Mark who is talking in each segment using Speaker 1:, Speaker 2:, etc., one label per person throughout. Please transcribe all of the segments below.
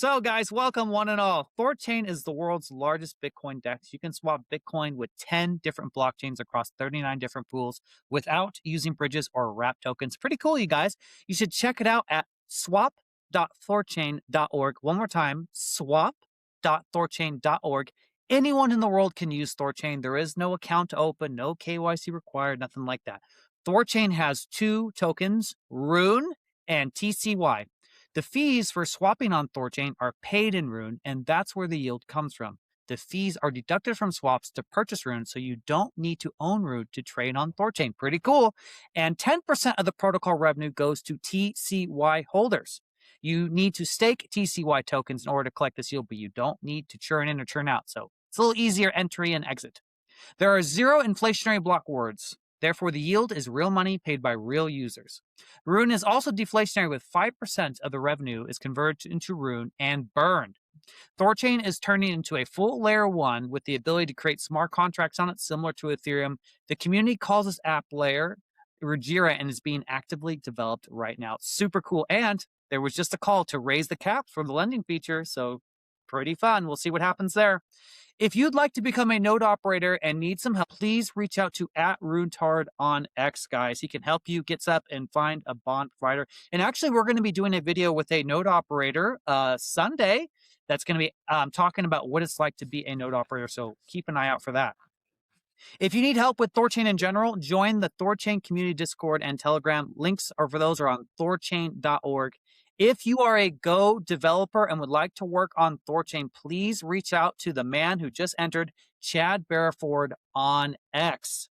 Speaker 1: So, guys, welcome one and all. THORChain is the world's largest Bitcoin DEX. You can swap Bitcoin with 10 different blockchains across 39 different pools without using bridges or wrap tokens. Pretty cool, you guys. You should check it out at swap.thorchain.org. One more time, swap.thorchain.org. Anyone in the world can use THORChain. There is no account to open, no KYC required, nothing like that. THORChain has two tokens, Rune and TCY. The fees for swapping on THORChain are paid in Rune, and that's where the yield comes from. The fees are deducted from swaps to purchase Rune, so you don't need to own Rune to trade on THORChain. Pretty cool. And 10% of the protocol revenue goes to TCY holders. You need to stake TCY tokens in order to collect this yield, but you don't need to churn in or churn out. So it's a little easier entry and exit. There are zero inflationary block words. Therefore, the yield is real money paid by real users. Rune is also deflationary, with 5% of the revenue is converted into Rune and burned. THORChain is turning into a full layer 1 with the ability to create smart contracts on it, similar to Ethereum. The community calls this app layer Rujira and is being actively developed right now. It's super cool. And there was just a call to raise the cap for the lending feature, so pretty fun. We'll see what happens there. If you'd like to become a node operator and need some help, please reach out to @RuneTard on X, guys. He can help you get up and find a bond provider. And actually, we're going to be doing a video with a node operator Sunday that's going to be talking about what it's like to be a node operator. So keep an eye out for that. If you need help with THORChain in general, join the THORChain community Discord and Telegram. Links are for those are on thorchain.org. If you are a Go developer and would like to work on THORChain, please reach out to the man who just entered, Chad Barraford on X.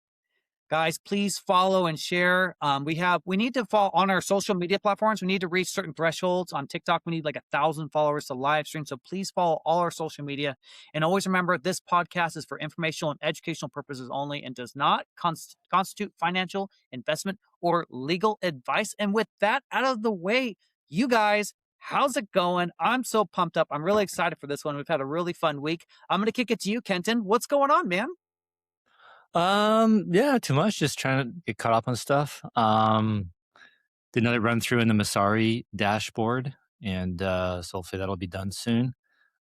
Speaker 1: Guys, please follow and share. We need to follow on our social media platforms. We need to reach certain thresholds. On TikTok, we need like 1,000 followers to live stream. So please follow all our social media. And always remember, this podcast is for informational and educational purposes only and does not constitute financial, investment, or legal advice. And with that out of the way, you guys, how's it going? I'm so pumped up. I'm really excited for this one. We've had a really fun week. I'm going to kick it to you, Kenton. What's going on, man?
Speaker 2: Yeah, too much. Just trying to get caught up on stuff. Did another run through in the Masari dashboard, and so hopefully that'll be done soon.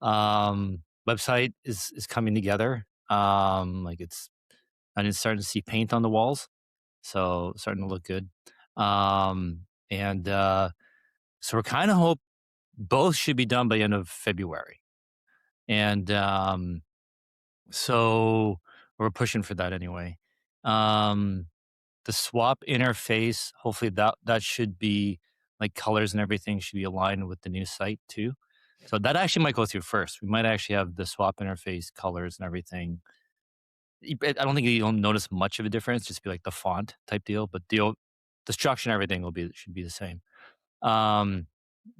Speaker 2: Website is coming together. Like I'm starting to see paint on the walls, so starting to look good. And so we're kind of hope both should be done by the end of February, and so we're pushing for that anyway. The swap interface, hopefully that should be like colors and everything should be aligned with the new site too. So that actually might go through first. We might actually have the swap interface colors and everything. I don't think you'll notice much of a difference, just be like the font type deal, but the structure and everything should be the same.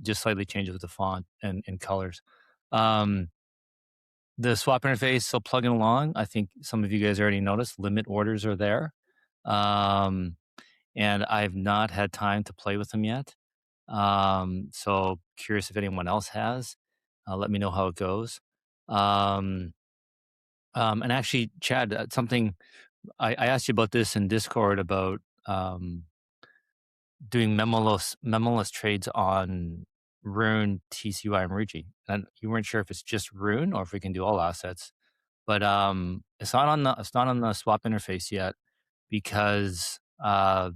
Speaker 2: Just slightly changes with the font and colors. The swap interface still plugging along. I think some of you guys already noticed limit orders are there. And I've not had time to play with them yet. So curious if anyone else has. Let me know how it goes. And actually, Chad, something I asked you about this in Discord about doing memoless trades on Rune, TCY, and Muji. And you weren't sure if it's just Rune or if we can do all assets. But it's not on the swap interface yet because the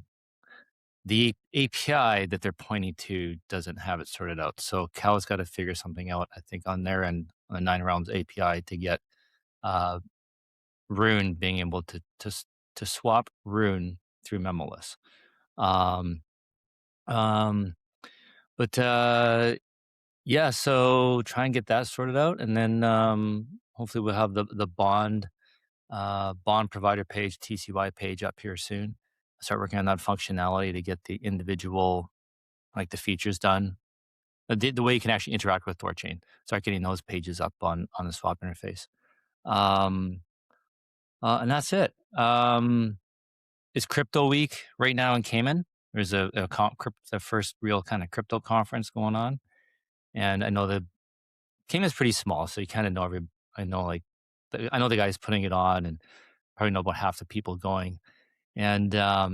Speaker 2: API that they're pointing to doesn't have it sorted out. So Cal's got to figure something out, I think, on their end, on the 9 Realms API to get Rune being able to swap Rune through memoless. Yeah, so try and get that sorted out, and then hopefully we'll have the bond provider page, TCY page up here soon. Start working on that functionality to get the individual, like the features done. The way you can actually interact with THORChain. Start getting those pages up on the swap interface. And that's it. It's crypto week right now in Cayman. There's the first real kind of crypto conference going on. And I know the Cayman's pretty small, so you kind of know I know the guys putting it on, and probably know about half the people going. And I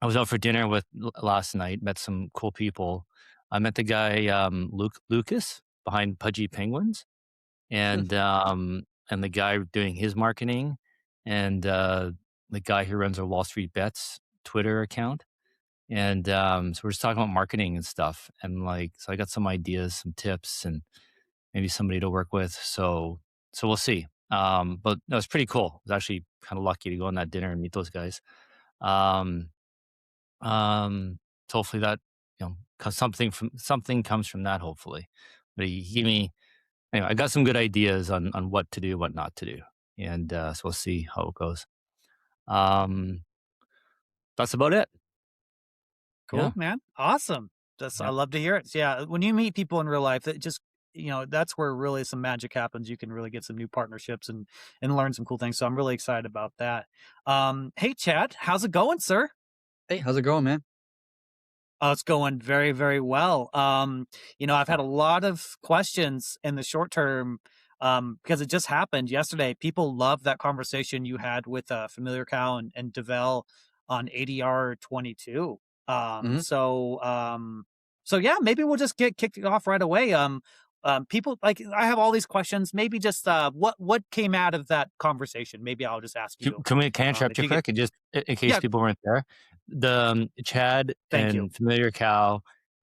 Speaker 2: was out for dinner last night, met some cool people. I met the guy Lucas. behind Pudgy Penguins, and the guy doing his marketing, and the guy who runs our Wall Street Bets Twitter account. And so we're just talking about marketing and stuff. And like, so I got some ideas, some tips, and maybe somebody to work with. So we'll see. But no, it's pretty cool. I was actually kind of lucky to go on that dinner and meet those guys. Um, so hopefully that, 'cause something comes from that. Hopefully, but he gave me anyway. I got some good ideas on what to do, what not to do, and so we'll see how it goes. Um, that's about it.
Speaker 1: Cool,
Speaker 2: Yeah,
Speaker 1: man. Awesome. That's I
Speaker 2: yeah.
Speaker 1: love to hear it. So, yeah, when you meet people in real life, that just that's where really some magic happens. You can really get some new partnerships and learn some cool things. So I'm really excited about that. Hey Chad, how's it going, sir?
Speaker 3: Hey, how's it going, man?
Speaker 1: Oh, it's going very, very well. I've had a lot of questions in the short term because it just happened yesterday. People love that conversation you had with Familiar Cow and Devel on ADR 22. Um,
Speaker 3: Mhm.
Speaker 1: so, um, so yeah, maybe we'll just get kicked off right away. People like I have all these questions. Maybe just what came out of that conversation? Maybe I'll just ask you.
Speaker 2: Can I interrupt
Speaker 1: If
Speaker 2: you
Speaker 1: you get
Speaker 2: quick? And just in case
Speaker 1: yeah,
Speaker 2: people weren't there, the Chad
Speaker 1: thank you.
Speaker 2: and Familiar Cow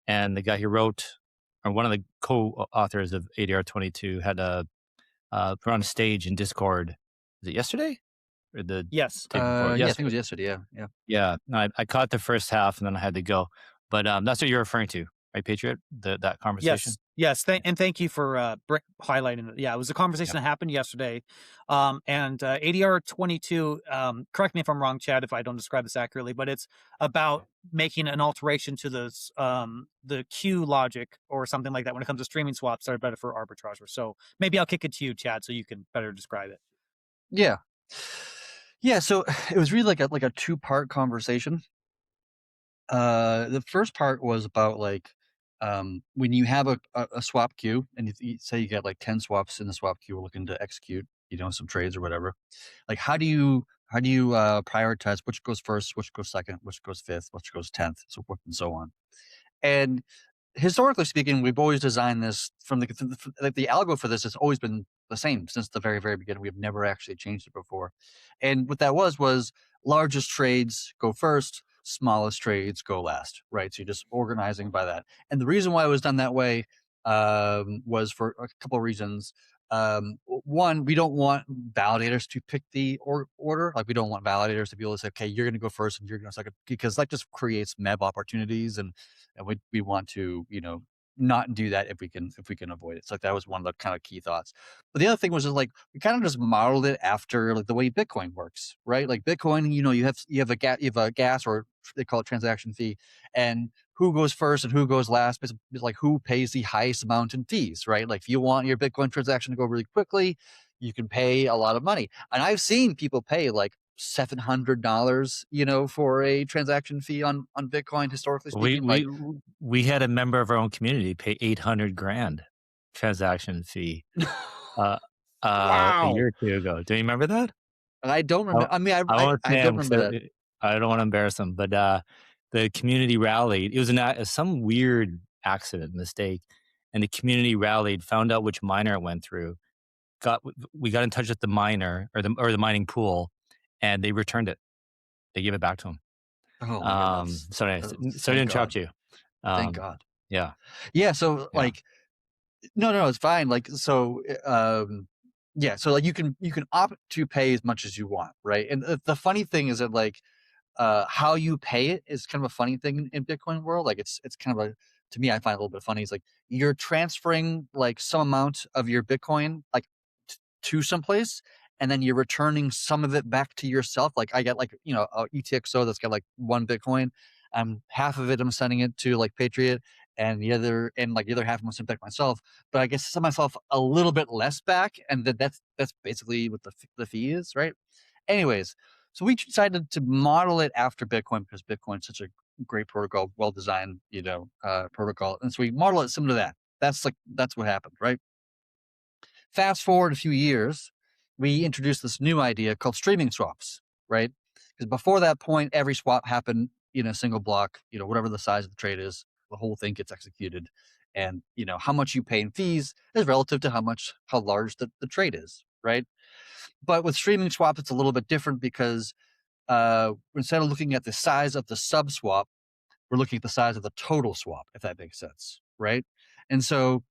Speaker 2: and the guy who wrote, or one of the co-authors of ADR 22 had a put on a stage in Discord. Was it yesterday or the
Speaker 1: Yes.
Speaker 2: day before?
Speaker 3: Yeah, I think it
Speaker 2: Yesterday.
Speaker 3: was yesterday. Yeah, yeah.
Speaker 2: Yeah, no, I caught the first half and then I had to go. But that's what you're referring to, right, Patriot? That conversation.
Speaker 1: Yes, yes,
Speaker 2: Yeah,
Speaker 1: and thank you for, highlighting it. Yeah, it was a
Speaker 2: yeah.
Speaker 1: conversation that happened yesterday, and, ADR 22, correct me if I'm wrong, Chad, if I don't describe this accurately, but it's about making an alteration to the Q logic or something like that when it comes to streaming swaps that are better for arbitrageurs. So maybe I'll kick it to you, Chad, so you can better describe it.
Speaker 3: Yeah. Yeah, so it was really like a two-part conversation. The first part was about when you have a swap queue and you say you get like 10 swaps in the swap queue we're looking to execute, some trades or whatever. Like how do you prioritize which goes first, which goes second, which goes fifth, which goes 10th, so forth and so on. And historically speaking, we've always designed this like the algo for this has always been the same since the very, very beginning. We've never actually changed it before. And what that was largest trades go first, smallest trades go last, right? So you're just organizing by that. And the reason why it was done that way was for a couple of reasons. One, we don't want validators to pick the order. Like we don't want validators to be able to say, okay, you're going to go first and you're going to second, because that just creates MEV opportunities, and we want to not do that if we can avoid it. So like that was one of the kind of key thoughts. But the other thing was just like we kind of just modeled it after like the way Bitcoin works, right? Like Bitcoin, you have a gas, or they call it transaction fee, and who goes first and who goes last is like who pays the highest amount in fees, right? Like if you want your Bitcoin transaction to go really quickly, you can pay a lot of money. And I've seen people pay like $700, for a transaction fee on Bitcoin. Historically
Speaker 2: We
Speaker 3: speaking,
Speaker 2: we we had a member of our own community pay 800 grand transaction fee uh, a
Speaker 3: wow.
Speaker 2: year or two ago. Do you remember that?
Speaker 3: And I don't
Speaker 2: I
Speaker 3: remember. I mean,
Speaker 2: I
Speaker 3: I
Speaker 2: won't
Speaker 3: I
Speaker 2: say
Speaker 3: don't
Speaker 2: him
Speaker 3: remember
Speaker 2: 'cause
Speaker 3: that.
Speaker 2: I don't wanna embarrass him, but, the community rallied. It was some weird accident, mistake, and the community rallied, found out which miner it went through, we got in touch with the miner or the mining pool, and they returned it. They gave it back to him.
Speaker 3: Oh my god, that's
Speaker 2: Sorry to
Speaker 3: thank God,
Speaker 2: interrupt you.
Speaker 3: thank
Speaker 2: Um,
Speaker 3: God.
Speaker 2: yeah,
Speaker 3: Yeah. So
Speaker 2: yeah.
Speaker 3: like, no, it's fine. Like, so, yeah. So like, you can opt to pay as much as you want, right? And the funny thing is that like how you pay it is kind of a funny thing in Bitcoin world. Like it's kind of a to me, I find it a little bit funny. It's like you're transferring like some amount of your Bitcoin like to someplace, and then you're returning some of it back to yourself. Like I get like a UTXO that's got like 1 Bitcoin. Half of it I'm sending it to like Patriot, and the other half I'm sending back myself. But I guess send myself a little bit less back, and that's basically what the fee is, right? Anyways, so we decided to model it after Bitcoin because Bitcoin's such a great protocol, well designed, protocol, and so we model it similar to that. That's what happened, right? Fast forward a few years, we introduced this new idea called streaming swaps, right? Because before that point, every swap happened in a single block, whatever the size of the trade is, the whole thing gets executed. And how much you pay in fees is relative to how large the trade is, right? But with streaming swaps, it's a little bit different because instead of looking at the size of the sub swap, we're looking at the size of the total swap, if that makes sense, right? And so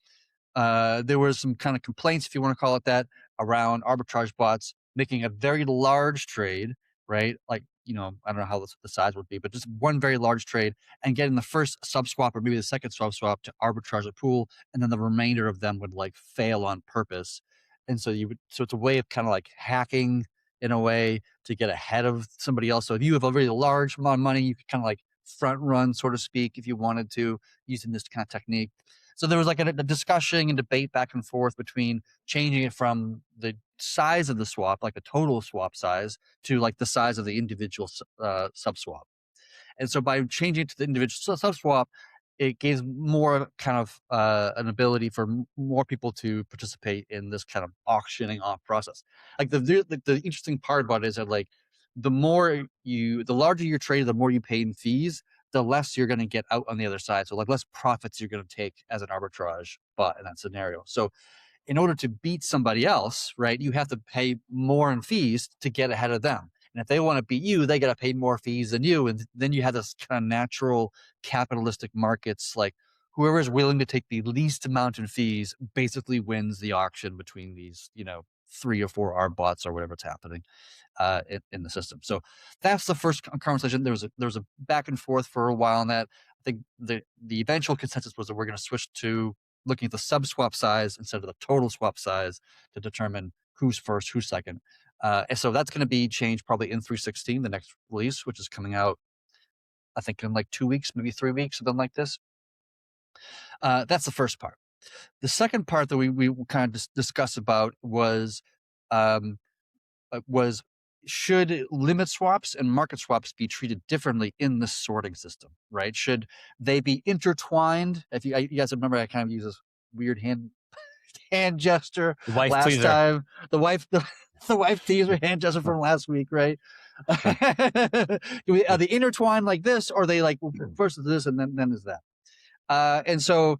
Speaker 3: there was some kind of complaints, if you want to call it that, around arbitrage bots making a very large trade, right? Like, I don't know how the size would be, but just one very large trade and getting the first sub swap or maybe the second sub swap to arbitrage a pool, and then the remainder of them would like fail on purpose. And so it's a way of kind of like hacking in a way to get ahead of somebody else. So if you have a very large amount of money, you could kind of like front run, so to speak, if you wanted to, using this kind of technique. So there was like a discussion and debate back and forth between changing it from the size of the swap, like the total swap size, to like the size of the individual sub swap. And so by changing it to the individual sub swap, it gives more kind of an ability for more people to participate in this kind of auctioning off process. Like the interesting part about it is that like the larger your trade, the more you pay in fees, the less you're going to get out on the other side. So like less profits you're going to take as an arbitrage bot in that scenario. So in order to beat somebody else, right, you have to pay more in fees to get ahead of them. And if they want to beat you, they got to pay more fees than you. And then you have this kind of natural capitalistic markets, like whoever is willing to take the least amount in fees basically wins the auction between these, 3 or 4 arb bots or whatever's happening in the system. So that's the first conversation. There was a back and forth for a while on that. I think the eventual consensus was that we're going to switch to looking at the sub swap size instead of the total swap size to determine who's first, who's second. And so that's going to be changed probably in 3.16, the next release, which is coming out, I think, in like 2 weeks, maybe 3 weeks, something like this. That's the first part. The second part that we kind of discussed about was should limit swaps and market swaps be treated differently in the sorting system, right? Should they be intertwined? If you guys remember, I kind of use this weird hand gesture last time. The wife teaser hand gesture from last week, right? Are they intertwined like this, or are they like first is this and then is that? And so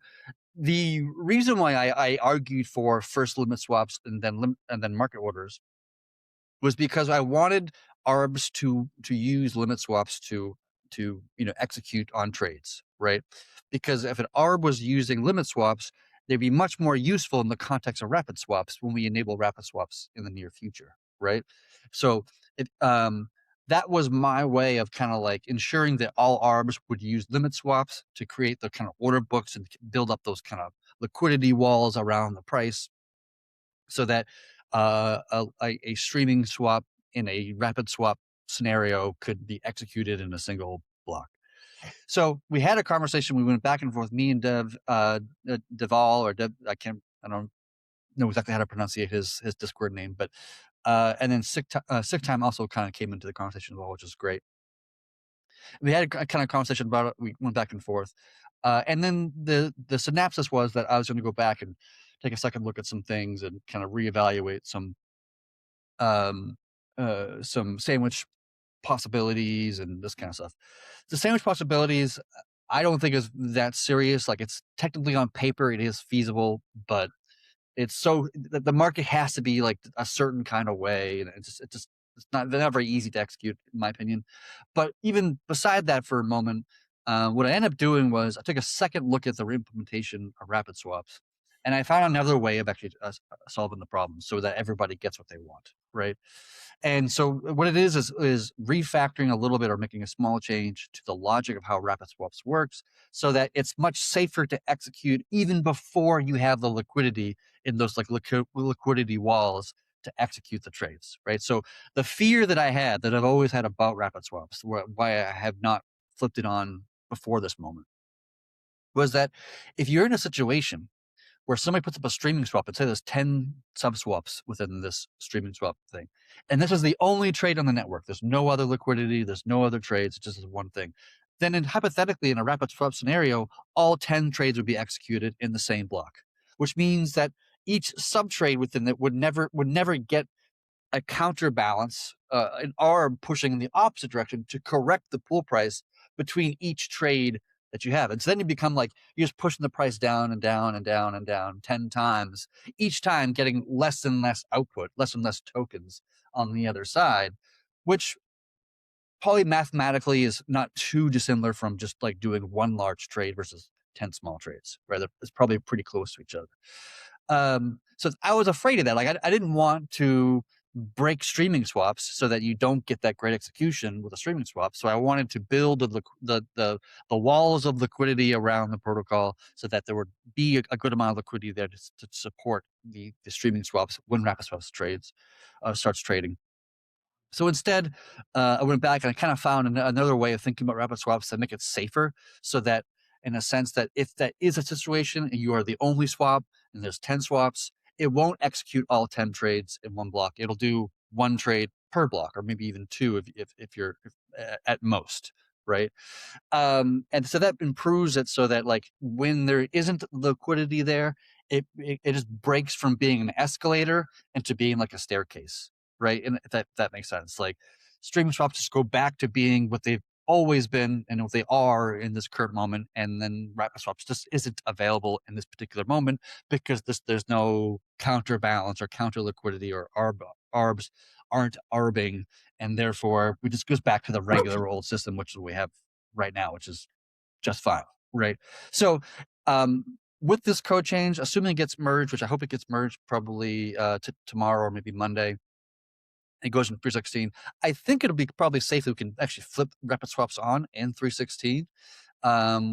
Speaker 3: the reason why I argued for first limit swaps and then market orders was because I wanted ARBs to use limit swaps to execute on trades, right? Because if an ARB was using limit swaps, they'd be much more useful in the context of rapid swaps when we enable rapid swaps in the near future, right? So that was my way of kind of like ensuring that all ARBs would use limit swaps to create the kind of order books and build up those kind of liquidity walls around the price, so that a streaming swap in a rapid swap scenario could be executed in a single block. So we had a conversation. We went back and forth, me and Deval, or Dev, I don't know exactly how to pronounce his Discord name, but and then Sick Time also kind of came into the conversation as well, which is great. We had a kind of conversation about it. We went back and forth, and then the synopsis was that I was going to go back and take a second look at some things and kind of reevaluate some sandwich possibilities and this kind of stuff. The sandwich possibilities, I don't think is that serious. Like, it's technically on paper, it is feasible, but it's so the market has to be like a certain kind of way, and it's not very easy to execute, in my opinion. But even beside that, for a moment, what I ended up doing was I took a second look at the implementation of rapid swaps, and I found another way of actually solving the problem so that everybody gets what they want, right? And so what it is refactoring a little bit or making a small change to the logic of how rapid swaps works, so that it's much safer to execute even before you have the liquidity in those like liquidity walls to execute the trades, right? So the fear that I had, that I've always had about rapid swaps, why I have not flipped it on before this moment, was that if you're in a situation where somebody puts up a streaming swap and say there's 10 sub swaps within this streaming swap thing, and this is the only trade on the network, there's no other liquidity, there's no other trades, it's just one thing, then hypothetically in a rapid swap scenario, all 10 trades would be executed in the same block, which means that each sub trade within it would never get a counterbalance, an arm pushing in the opposite direction to correct the pool price between each trade that you have. And so then you become like, you're just pushing the price down and down and down and down 10 times, each time getting less and less output, less and less tokens on the other side, which probably mathematically is not too dissimilar from just like doing one large trade versus 10 small trades. Rather, it's probably pretty close to each other. So I was afraid of that. Like I didn't want to break streaming swaps so that you don't get that great execution with a streaming swap. So I wanted to build the walls of liquidity around the protocol so that there would be a good amount of liquidity there to support the streaming swaps when RapidSwaps starts trading. So instead, I went back and I kind of found another way of thinking about rapid swaps to make it safer, so that in a sense that if that is a situation and you are the only swap and there's 10 swaps, it won't execute all 10 trades in one block. It'll do one trade per block, or maybe even two if you're at most, right? And so that improves it so that like when there isn't liquidity there, it just breaks from being an escalator into being like a staircase, right? And that makes sense. Like streaming swaps just go back to being what they've always been and what they are in this current moment, and then rapid swaps just isn't available in this particular moment because there's no counterbalance or counter liquidity, or arbs aren't arbing, and therefore we just goes back to the regular old system, which we have right now, which is just fine, right? So with this code change, assuming it gets merged, which I hope it gets merged probably tomorrow or maybe Monday, it goes in 316. I think it'll be probably safe that we can actually flip rapid swaps on in 316,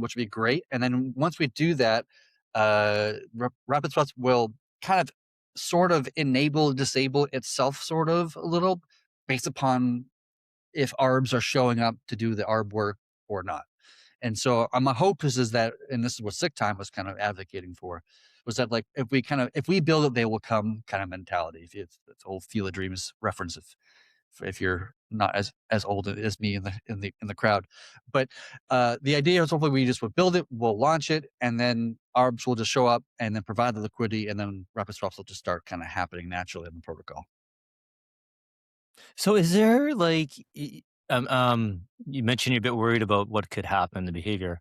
Speaker 3: which would be great. And then once we do that, rapid swaps will kind of sort of enable, disable itself sort of a little based upon if arbs are showing up to do the arb work or not. And so my hope is that, and this is what Sick Time was kind of advocating for, was that like if we build it, they will come kind of mentality. If it's old Field of Dreams reference, if you're not as old as me in the crowd, but the idea is hopefully we just will build it, we'll launch it, and then arbs will just show up and then provide the liquidity, and then rapid swaps will just start kind of happening naturally in the protocol.
Speaker 2: So is there like, you mentioned you're a bit worried about what could happen, the behavior,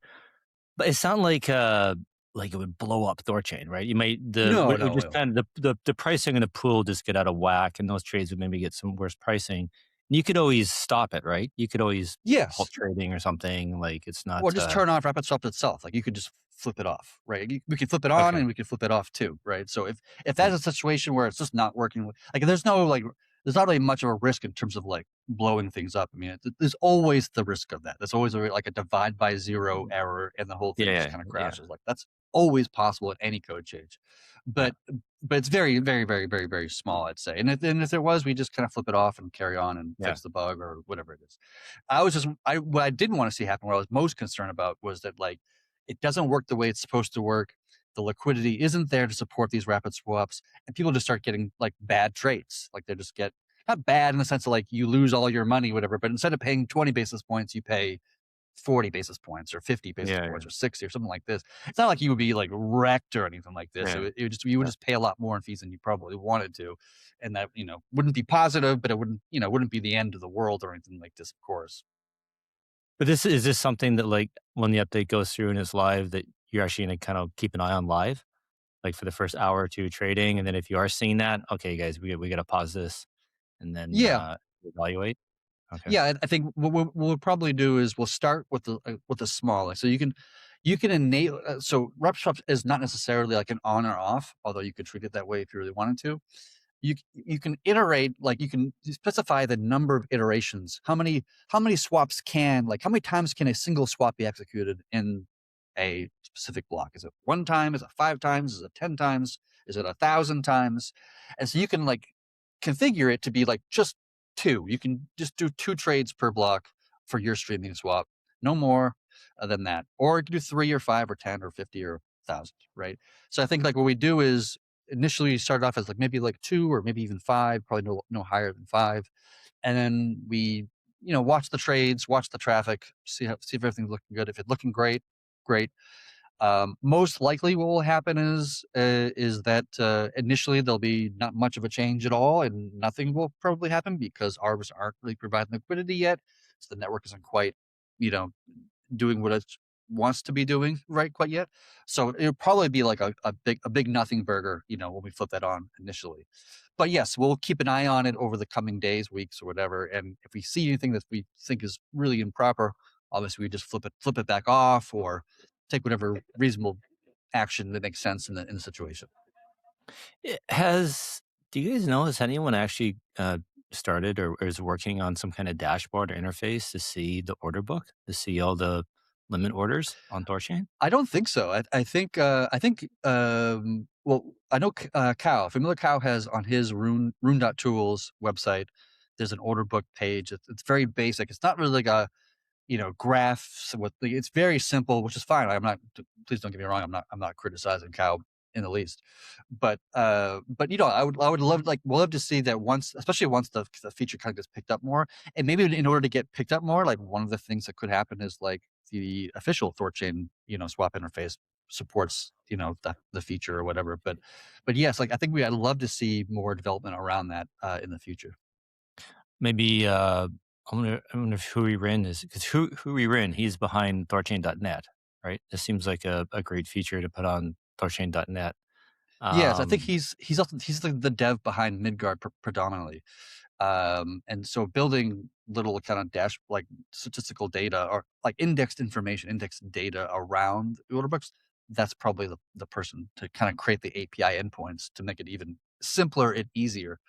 Speaker 2: but it sounds like it would blow up THORChain, right? You might it would just
Speaker 3: No.
Speaker 2: kind of the pricing in the pool just get out of whack, and those trades would maybe get some worse pricing. And you could always stop it, right? You could always halt
Speaker 3: Yes.
Speaker 2: trading or something. Like it's not
Speaker 3: Or just turn off rapid swaps itself. Like you could just flip it off, right? We can flip it on
Speaker 2: okay.
Speaker 3: and we can flip it off too, right? So if that's a situation where it's just not working, like there's not really much of a risk in terms of like blowing things up. I mean, there's always the risk of that. There's always like a divide by zero error, and the whole thing just
Speaker 2: Yeah,
Speaker 3: kind of
Speaker 2: yeah,
Speaker 3: crashes. Like that's always possible at any code change,
Speaker 2: yeah.
Speaker 3: but it's very, very, very, very, very small, I'd say. And if there was, we just kind of flip it off and carry on and
Speaker 2: Yeah.
Speaker 3: fix the bug or whatever it is. What I didn't want to see happen, what I was most concerned about, was that like it doesn't work the way it's supposed to work. The liquidity isn't there to support these rapid swaps, and people just start getting like bad trades. Like they just get not bad in the sense of like you lose all your money, whatever, but instead of paying 20 basis points, you pay 40 basis points or 50 basis
Speaker 2: Yeah,
Speaker 3: points or 60 or something like this. It's not like you would be like wrecked or anything like this.
Speaker 2: yeah,
Speaker 3: You would
Speaker 2: yeah.
Speaker 3: just pay a lot more in fees than you probably wanted to. And that, wouldn't be positive, but it wouldn't be the end of the world or anything like this, of course.
Speaker 2: But this something that like when the update goes through and is live that you're actually gonna kind of keep an eye on live, like for the first hour or two trading, and then if you are seeing that, okay, guys, we gotta pause this and then
Speaker 3: Yeah.
Speaker 2: evaluate. Okay.
Speaker 3: Yeah. I think what we'll probably do is we'll start with the small. Like, so you can enable, so rep swaps is not necessarily like an on or off, although you could treat it that way if you really wanted to. You can iterate, like you can specify the number of iterations. How many swaps how many times can a single swap be executed in a specific block? Is it one time? Is it 5 times? Is it 10 times? Is it 1,000 times? And so you can like configure it to be like just 2. You can just do 2 trades per block for your streaming swap, no more than that. Or you can do 3 or 5 or 10 or 50 or 1,000, right? So I think like what we do is initially start off as like maybe like 2 or maybe even 5, probably no higher than 5, and then we watch the trades, watch the traffic, see if everything's looking good. If it's looking great, great. Most likely what will happen is that initially there'll be not much of a change at all, and nothing will probably happen because arbs aren't really providing liquidity yet, so the network isn't quite you know doing what it's wants to be doing right quite yet. So it'll probably be like a big nothing burger, when we flip that on initially. But yes, we'll keep an eye on it over the coming days, weeks, or whatever. And if we see anything that we think is really improper, obviously we just flip it back off, or take whatever reasonable action that makes sense in the situation.
Speaker 2: Do you guys know, has anyone actually started or is working on some kind of dashboard or interface to see the order book, to see all the limit orders on THORChain?
Speaker 3: I don't think so. Well, I know Cow, Familiar Cow has on his Rune.tools website, there's an order book page. It's very basic. It's not really like a, graphs it's very simple, which is fine. Please don't get me wrong. I'm not criticizing Cow in the least, but I would love to see that once, especially once the feature kind of gets picked up more. And maybe in order to get picked up more, like one of the things that could happen is like the official THORChain, swap interface supports, the feature or whatever. But yes, like I think I'd love to see more development around that in the future.
Speaker 2: Maybe I wonder if Huginn is, because Huginn, he's behind THORChain.net, right? This seems like a great feature to put on THORChain.net.
Speaker 3: Yes, I think
Speaker 2: Um,
Speaker 3: he's the dev behind Midgard predominantly. And so building little kind of like statistical data, or like indexed information, indexed data around order books, that's probably the person to kind of create the API endpoints to make it even simpler and easier.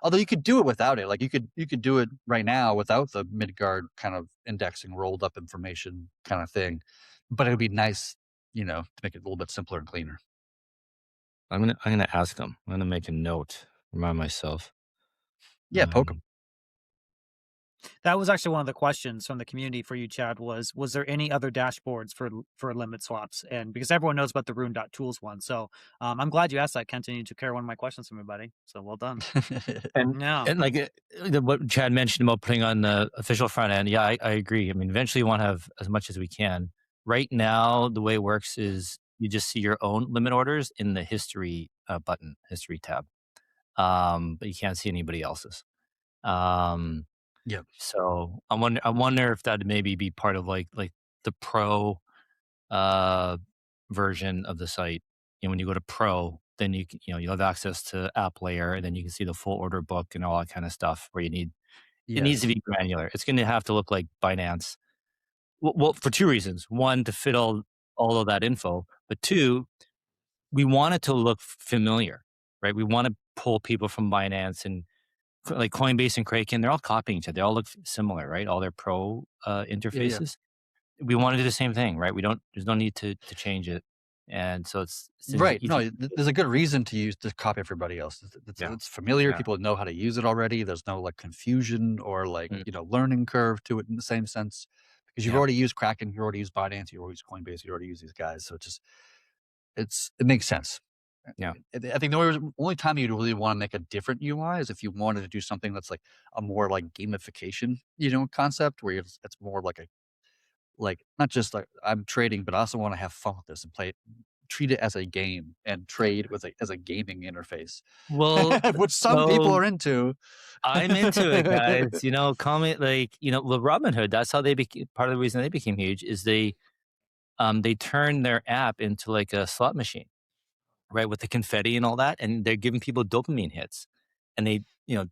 Speaker 3: Although you could do it without it. Like you could do it right now without the Midgard kind of indexing, rolled up information kind of thing. But it would be nice, to make it a little bit simpler and cleaner.
Speaker 2: I'm gonna ask him. I'm gonna make a note, remind myself.
Speaker 3: Yeah, poke
Speaker 2: Um,
Speaker 3: them.
Speaker 1: That was actually one of the questions from the community for you, Chad. Was there any other dashboards for limit swaps? And because everyone knows about the Rune.tools one, so I'm glad you asked that, Kent, and you took care of one of my questions for me, buddy. So well done.
Speaker 2: and
Speaker 1: Yeah.
Speaker 2: and like what Chad mentioned about putting on the official front end, yeah, I agree. I mean, eventually we want to have as much as we can. Right now, the way it works is you just see your own limit orders in the history button, history tab, but you can't see anybody else's. Um,
Speaker 3: Yeah.
Speaker 2: so I wonder if that'd maybe be part of like the pro uh, version of the site. When you go to pro, then you have access to app layer, and then you can see the full order book and all that kind of stuff. Where it needs to
Speaker 3: Yes.
Speaker 2: be granular. It's going to have to look like Binance. Well, for two reasons: one, to fit all of that info, but two, we want it to look familiar, right? We want to pull people from Binance and like Coinbase and Kraken. They're all copying each other. They all look similar, right? All their pro
Speaker 3: Yeah. Yeah.
Speaker 2: interfaces. We want to do the same thing, right? There's no need to change it. And so it's
Speaker 3: Right.
Speaker 2: easy.
Speaker 3: No, there's a good reason to copy everybody else.
Speaker 2: Yeah.
Speaker 3: It's familiar.
Speaker 2: Yeah.
Speaker 3: People know how to use it already. There's no like confusion or like,
Speaker 2: Mm,
Speaker 3: learning curve to it in the same sense, because you've
Speaker 2: yeah.
Speaker 3: already used Kraken, you already used Binance, you already used Coinbase, you already use these guys. So it makes sense.
Speaker 2: Yeah.
Speaker 3: I think the only time you'd really want to make a different UI is if you wanted to do something that's like a more like gamification, concept where it's more like not just like I'm trading, but I also want to have fun with this and treat it as a game and trade as a gaming interface,
Speaker 2: Well,
Speaker 3: which some people
Speaker 2: so
Speaker 3: are into.
Speaker 2: I'm into it, guys. Comment like, with Robinhood, that's how they became part of the reason they became huge is they turned their app into like a slot machine, right? With the confetti and all that. And they're giving people dopamine hits. And they,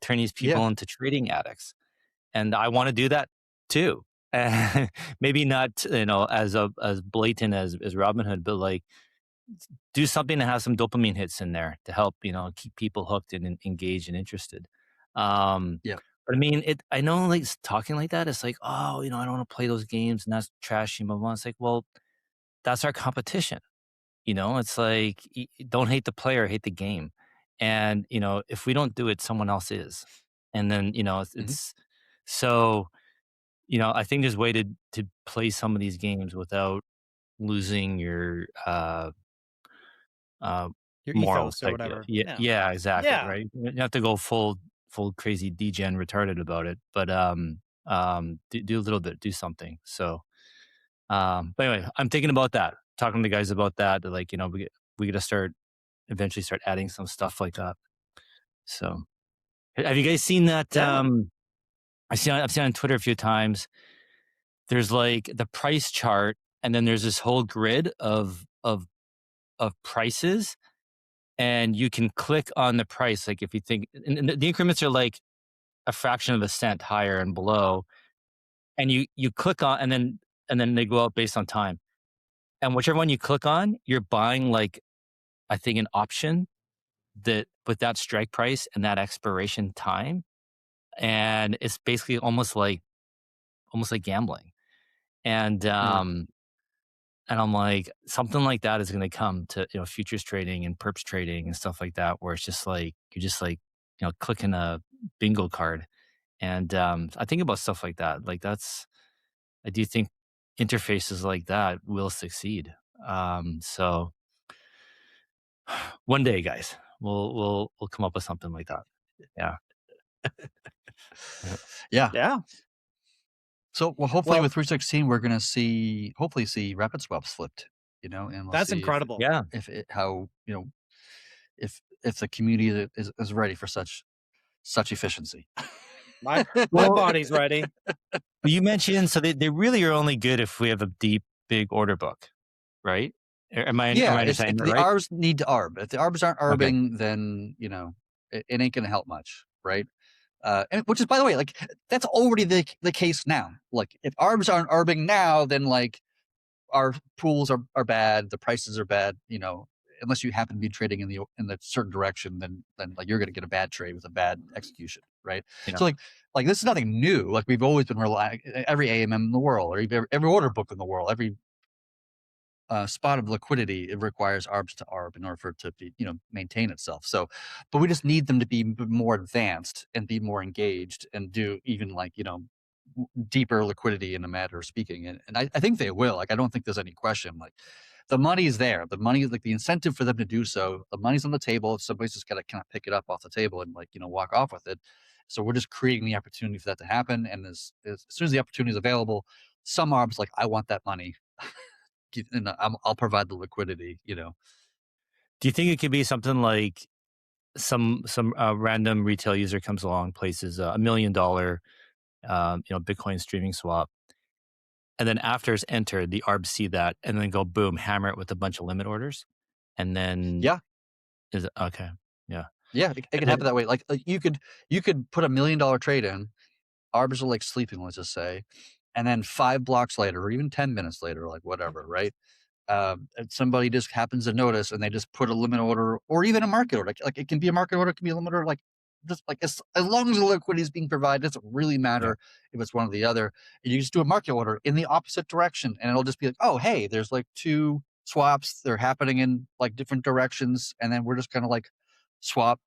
Speaker 2: turn these
Speaker 3: Yeah.
Speaker 2: people into trading addicts. And I want to do that too. Maybe not, as blatant as Robinhood, but like do something to have some dopamine hits in there to help, keep people hooked and engaged and interested.
Speaker 3: Yeah.
Speaker 2: But I mean, I know like talking like that, it's like, oh, I don't want to play those games and that's trashy, blah, blah. It's like, well, that's our competition. It's like, don't hate the player, hate the game. And, if we don't do it, someone else is. And then,
Speaker 3: Mhm.
Speaker 2: it's so, I think there's a way to play some of these games without losing your uh,
Speaker 1: Your
Speaker 2: morals.
Speaker 1: ethos or
Speaker 2: Like,
Speaker 1: whatever.
Speaker 2: yeah,
Speaker 1: Yeah.
Speaker 2: yeah, exactly.
Speaker 1: Yeah.
Speaker 2: Right. You don't have to go full crazy degen retarded about it, but do a little bit, do something. So, but anyway, I'm thinking about that, talking to guys about that. Like, we got to eventually start adding some stuff like that. So, have you guys seen that?
Speaker 3: Yeah.
Speaker 2: I've seen on Twitter a few times. There's like the price chart and then there's this whole grid of prices, and you can click on the price. Like if you think, and the increments are like a fraction of a cent higher and below, and you click on, and then they go out based on time. And whichever one you click on, you're buying like, I think, an option that with that strike price and that expiration time, and it's basically almost like gambling. And and I'm like, something like that is going to come to, futures trading and perps trading and stuff like that, where it's just like you're just like, clicking a bingo card. And I think about stuff like that. Like I do think interfaces like that will succeed. So one day, guys, we'll come up with something like that. Yeah.
Speaker 3: Yeah. So, well, hopefully with 316, we're going to see rapid swaps flipped, and we'll
Speaker 1: That's
Speaker 3: see
Speaker 1: incredible.
Speaker 3: if the community is ready for such efficiency.
Speaker 1: My body's ready.
Speaker 2: You mentioned, so they really are only good if we have a deep, big order book, right? Am I understanding that
Speaker 3: the
Speaker 2: right?
Speaker 3: ARBs need to ARB. If the ARBs aren't ARBing, then it ain't going to help much, right? And which is, by the way, like that's already the case now. Like if ARBs aren't ARBing now, then like our pools are bad, the prices are bad. Unless you happen to be trading in the certain direction, then like you're going to get a bad trade with a bad execution, right?
Speaker 2: Yeah.
Speaker 3: So like this is nothing new. Like we've always been relying, every AMM in the world, or every order book in the world, every spot of liquidity, it requires ARBs to ARB in order for it to be, maintain itself. So, but we just need them to be more advanced and be more engaged and do even like, deeper liquidity in a matter of speaking. And I think they will. Like, I don't think there's any question. Like, the money is there. The money is like the incentive for them to do so. The money's on the table. Somebody's just got to kind of pick it up off the table and like, walk off with it. So we're just creating the opportunity for that to happen. And as soon as the opportunity is available, some ARBs like, I want that money. And I'll provide the liquidity,
Speaker 2: Do you think it could be something like some random retail user comes along, places $1 million, Bitcoin streaming swap, and then after it's entered, the ARBs see that and then go boom, hammer it with a bunch of limit orders, and then is it okay? Yeah,
Speaker 3: it can happen that way. Like you could put $1 million trade in, ARBs are like sleeping, let's just say, and then 5 blocks later, or even 10 minutes later, like whatever, right? Somebody just happens to notice and they just put a limit order or even a market order. Like it can be a market order, it can be a limit order. Like just like as long as the liquidity is being provided, it doesn't really matter if it's one or the other. And you just do a market order in the opposite direction, and it'll just be like, oh, hey, there's like 2 swaps. They're happening in like different directions, and then we're just kind of like swap,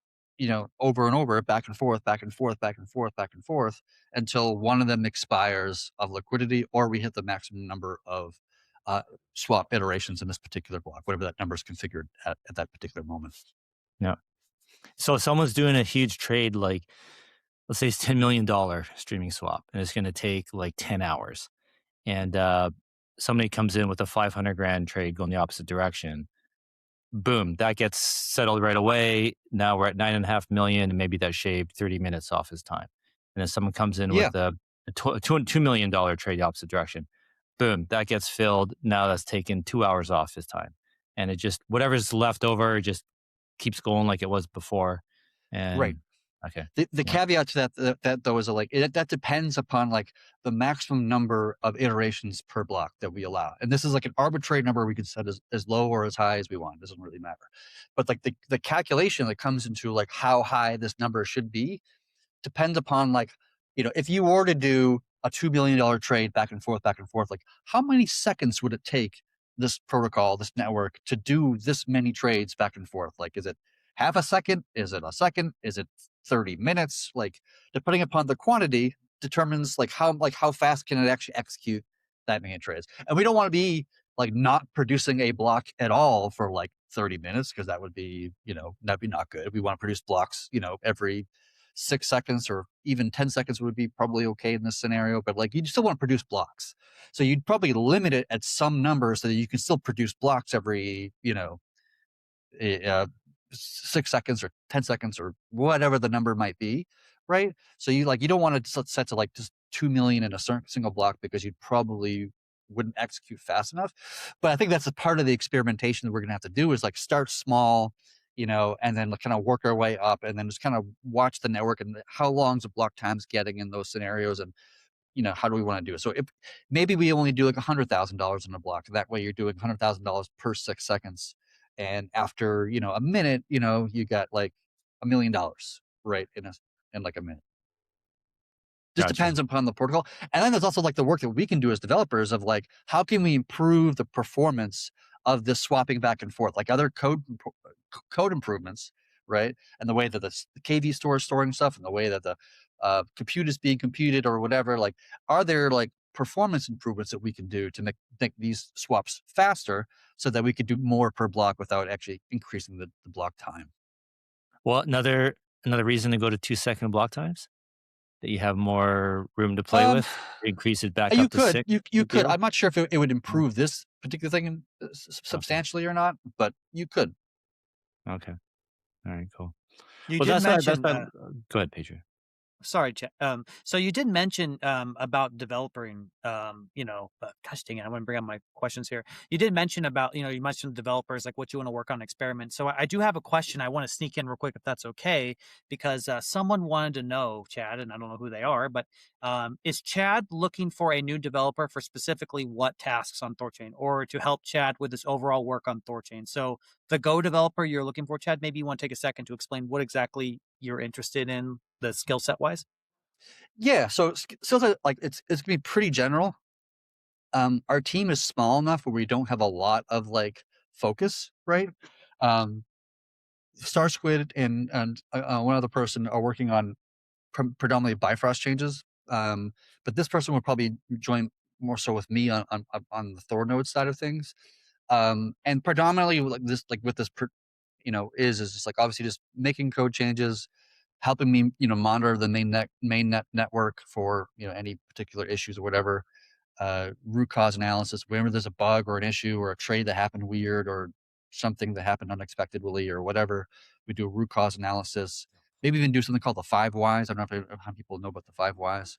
Speaker 3: over and over, back and forth, back and forth, back and forth, back and forth, until one of them expires of liquidity, or we hit the maximum number of swap iterations in this particular block, whatever that number is configured at that particular moment.
Speaker 2: Yeah. So if someone's doing a huge trade, like let's say it's $10 million streaming swap, and it's going to take like 10 hours, and somebody comes in with a 500 grand trade going the opposite direction. Boom, that gets settled right away. Now we're at 9.5 million, and maybe that shaved 30 minutes off his time. And then someone comes in with a $2 million trade the opposite direction. Boom, that gets filled. Now that's taken 2 hours off his time. And it just, whatever's left over just keeps going like it was before. And
Speaker 3: right.
Speaker 2: Okay.
Speaker 3: The caveat to that though is that depends upon like the maximum number of iterations per block that we allow. And this is like an arbitrary number we could set as low or as high as we want. It doesn't really matter. But like the calculation that comes into like how high this number should be depends upon like, if you were to do a $2 million trade back and forth, like how many seconds would it take this protocol, this network to do this many trades back and forth? Like, is it half a second? Is it a second? Is it 30 minutes? Like, depending upon the quantity determines like how fast can it actually execute that many trades. And we don't want to be like not producing a block at all for like 30 minutes, because that would be, that'd be not good. We want to produce blocks, every 6 seconds, or even 10 seconds would be probably okay in this scenario. But like, you still want to produce blocks. So you'd probably limit it at some number so that you can still produce blocks every, 6 seconds or 10 seconds or whatever the number might be, right? So you don't want to set to like just 2 million in a single block, because you'd probably wouldn't execute fast enough. But I think that's a part of the experimentation that we're going to have to do is like start small, and then kind of work our way up, and then just kind of watch the network and how long's the block times getting in those scenarios, and how do we want to do it? So if maybe we only do like $100,000 in a block, that way you're doing $100,000 per 6 seconds, and after a minute, you got like $1 million, right, in like a minute. Just
Speaker 2: Gotcha.
Speaker 3: depends upon the protocol. And then there's also like the work that we can do as developers of like, how can we improve the performance of this swapping back and forth, like other code improvements, right? And the way that the KV store is storing stuff and the way that the compute is being computed or whatever, like, are there like performance improvements that we can do to make these swaps faster so that we could do more per block without actually increasing the block time?
Speaker 2: Well, another reason to go to 2-second block times that you have more room to play
Speaker 3: Um,
Speaker 2: with, increase it back
Speaker 3: You
Speaker 2: up to
Speaker 3: could,
Speaker 2: 6.
Speaker 3: you could.
Speaker 2: Deal.
Speaker 3: I'm not sure if it would
Speaker 2: Mm,
Speaker 3: improve this particular thing
Speaker 2: Okay.
Speaker 3: substantially or not, but you could.
Speaker 2: Okay. All right. Cool.
Speaker 1: You
Speaker 2: Well,
Speaker 1: did
Speaker 2: that's
Speaker 1: mention,
Speaker 2: why. Go ahead, Pedro.
Speaker 1: sorry, so you did mention about developing, gosh dang it, I want to bring up my questions here. You did mention about, you mentioned developers, like what you want to work on experiments. So I do have a question I want to sneak in real quick, if that's okay, because someone wanted to know, Chad, and I don't know who they are, but is Chad looking for a new developer for specifically what tasks on THORChain, or to help Chad with his overall work on THORChain? So the Go developer you're looking for, Chad, maybe you want to take a second to explain what exactly you're interested in, the skill set wise.
Speaker 3: Yeah. So like it's gonna be pretty general. Our team is small enough where we don't have a lot of like focus, right? Um, Star Squid and one other person are working on predominantly Bifrost changes. But this person would probably join more so with me on the Thor node side of things. And predominantly like with this is just like obviously just making code changes, helping me monitor the main network for any particular issues or whatever, root cause analysis whenever there's a bug or an issue or a trade that happened weird or something that happened unexpectedly or whatever. We do a root cause analysis, maybe even do something called the 5 whys. I don't know if how people know about the 5 whys,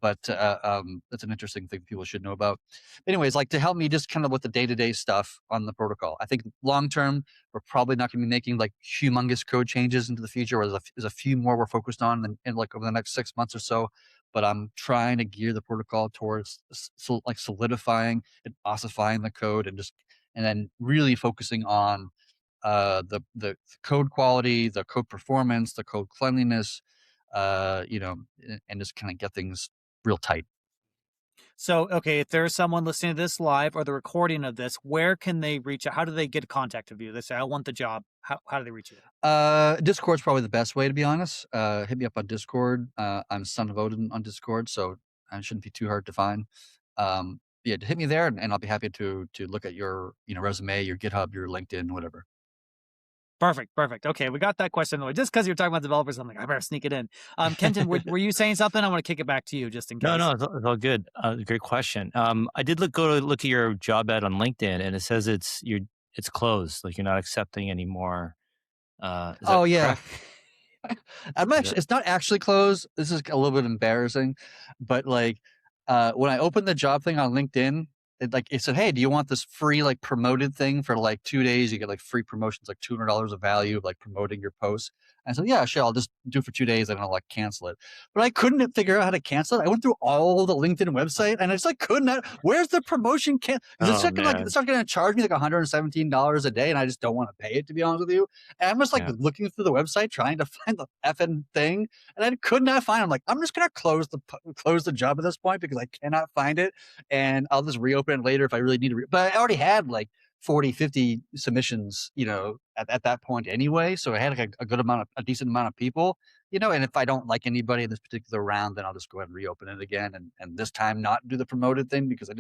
Speaker 3: but that's an interesting thing people should know about. Anyways, like to help me just kind of with the day-to-day stuff on the protocol. I think long term we're probably not going to be making like humongous code changes into the future, or there's a few more we're focused on in like over the next 6 months or so. But I'm trying to gear the protocol towards like solidifying and ossifying the code, and then really focusing on the code quality, the code performance, the code cleanliness, and just kind of get things real tight.
Speaker 1: So, okay, if there's someone listening to this live or the recording of this, where can they reach out? How do they get contact with you? They say, I want the job. How do they reach you?
Speaker 3: Discord's probably the best way, to be honest. Hit me up on Discord. I'm Son of Odin on Discord, so it shouldn't be too hard to find. Yeah, hit me there, and I'll be happy to look at your resume, your GitHub, your LinkedIn, whatever.
Speaker 1: Perfect. Okay, we got that question. Just because you're talking about developers, I'm like, I better sneak it in. Kenton, were you saying something? I want to kick it back to you just in case.
Speaker 2: No, it's all good. Great question. I did go to look at your job ad on LinkedIn, and it says it's closed. Like you're not accepting anymore. Is
Speaker 3: Oh
Speaker 2: that
Speaker 3: yeah.
Speaker 2: correct?
Speaker 3: It's not actually closed. This is a little bit embarrassing, but like when I opened the job thing on LinkedIn, it said, "Hey, do you want this free like promoted thing for like 2 days? You get like free promotions, like $200 of value of like promoting your post." I said, "Yeah, sure, I'll just do it for 2 days and I'll like cancel it." But I couldn't figure out how to cancel it. I went through all the LinkedIn website and I just like could not. Where's the promotion? Because
Speaker 2: Oh man.
Speaker 3: it's not gonna charge me like $117 a day, and I just don't want to pay it, to be honest with you. And I'm just like
Speaker 2: Yeah.
Speaker 3: looking through the website trying to find the effing thing, and I could not find it. I'm like, I'm just gonna close the job at this point because I cannot find it, and I'll just reopen it later if I really need to. But I already had like 40, 50 submissions, at that point anyway. So I had like a decent amount of people, and if I don't like anybody in this particular round, then I'll just go ahead and reopen it again. And this time not do the promoted thing because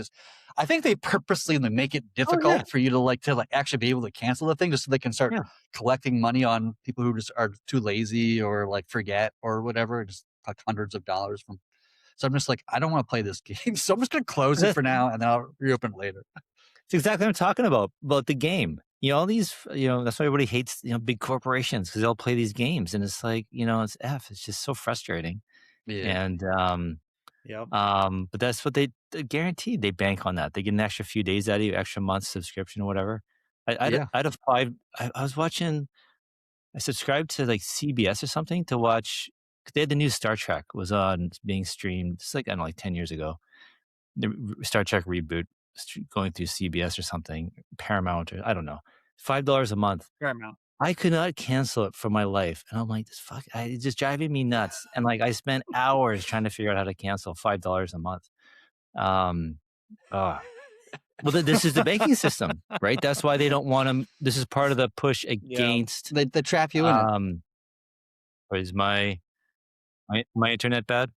Speaker 3: I think they purposely make it
Speaker 2: Oh yeah.
Speaker 3: difficult for you to actually be able to cancel the thing just so they can start
Speaker 2: Yeah.
Speaker 3: collecting money on people who just are too lazy or like forget or whatever, just like hundreds of dollars from. So I'm just like, I don't want to play this game. So I'm just going to close it for now and then I'll reopen it later.
Speaker 2: It's exactly what I'm talking about the game. All these, that's why everybody hates, big corporations because they'll play these games and it's like, it's just so frustrating.
Speaker 3: Yeah.
Speaker 2: And
Speaker 1: Yep.
Speaker 2: But that's what they guaranteed. They bank on that. They get an extra few days out of you, extra month subscription or whatever.
Speaker 3: Yeah.
Speaker 2: I'd applied. I was watching. I subscribed to like CBS or something to watch. 'Cause they had the new Star Trek was on being streamed. It's like I don't know, like 10 years ago. The Star Trek reboot going through CBS or something, Paramount or I don't know. $5 a month.
Speaker 1: Paramount.
Speaker 2: I could not cancel it for my life. And I'm like, this it's just driving me nuts. And like, I spent hours trying to figure out how to cancel $5 a month. Um, uh, well, this is the banking system, right? That's why they don't want them. This is part of the push
Speaker 1: Yeah.
Speaker 2: against.
Speaker 3: They trap you in it.
Speaker 2: Is my internet bad?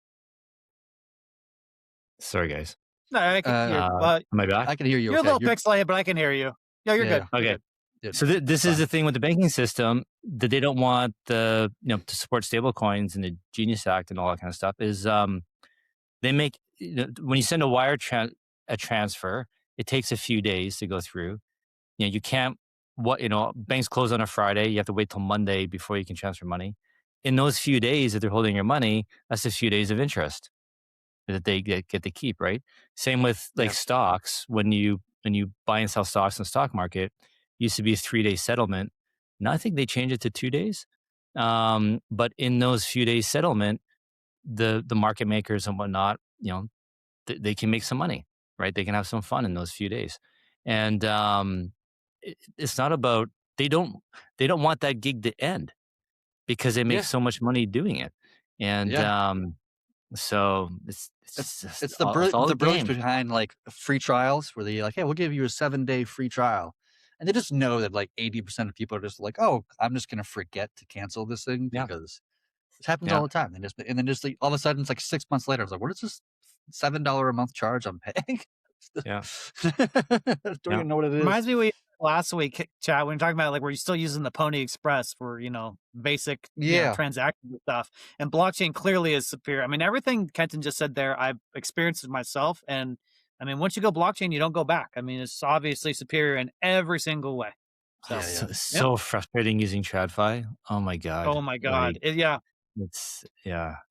Speaker 2: Sorry, guys.
Speaker 1: No, I can hear.
Speaker 2: Am I back?
Speaker 3: I can hear you.
Speaker 1: You're
Speaker 3: Okay.
Speaker 1: a little pixelated, but I can hear you. Yeah, you're good.
Speaker 2: Okay.
Speaker 3: You're good.
Speaker 2: So this is the thing with the banking system that they don't want to support stable coins and the Genius Act and all that kind of stuff is they make when you send a wire transfer, it takes a few days to go through. You can't banks close on a Friday. You have to wait till Monday before you can transfer money. In those few days that they're holding your money, that's a few days of interest that they get to keep, right? Same with like stocks. When you buy and sell stocks in the stock market, used to be a 3-day settlement. Now I think they changed it to 2 days. But in those few days settlement, the market makers and whatnot, they can make some money, right? They can have some fun in those few days. And it's not about they don't want that gig to end because they make so much money doing it. And so it's
Speaker 3: the brilliance behind like free trials where they like, hey, we'll give you a 7-day free trial. And they just know that like 80% of people are just like, oh, I'm just going to forget to cancel this thing because it happens all the time. And then just like, all of a sudden it's like 6 months later. I was like, what is this $7 a month charge I'm paying?
Speaker 2: Yeah.
Speaker 3: Don't even know what it is.
Speaker 1: Reminds me last week, chat, when we were talking about like, were you still using the Pony Express for, basic transactions and stuff? And blockchain clearly is superior. I mean, everything Kenton just said there, I've experienced it myself. And I mean, once you go blockchain, you don't go back. I mean, it's obviously superior in every single way. So,
Speaker 2: so frustrating using TradFi. Oh my God.
Speaker 1: Oh my God.
Speaker 2: Like,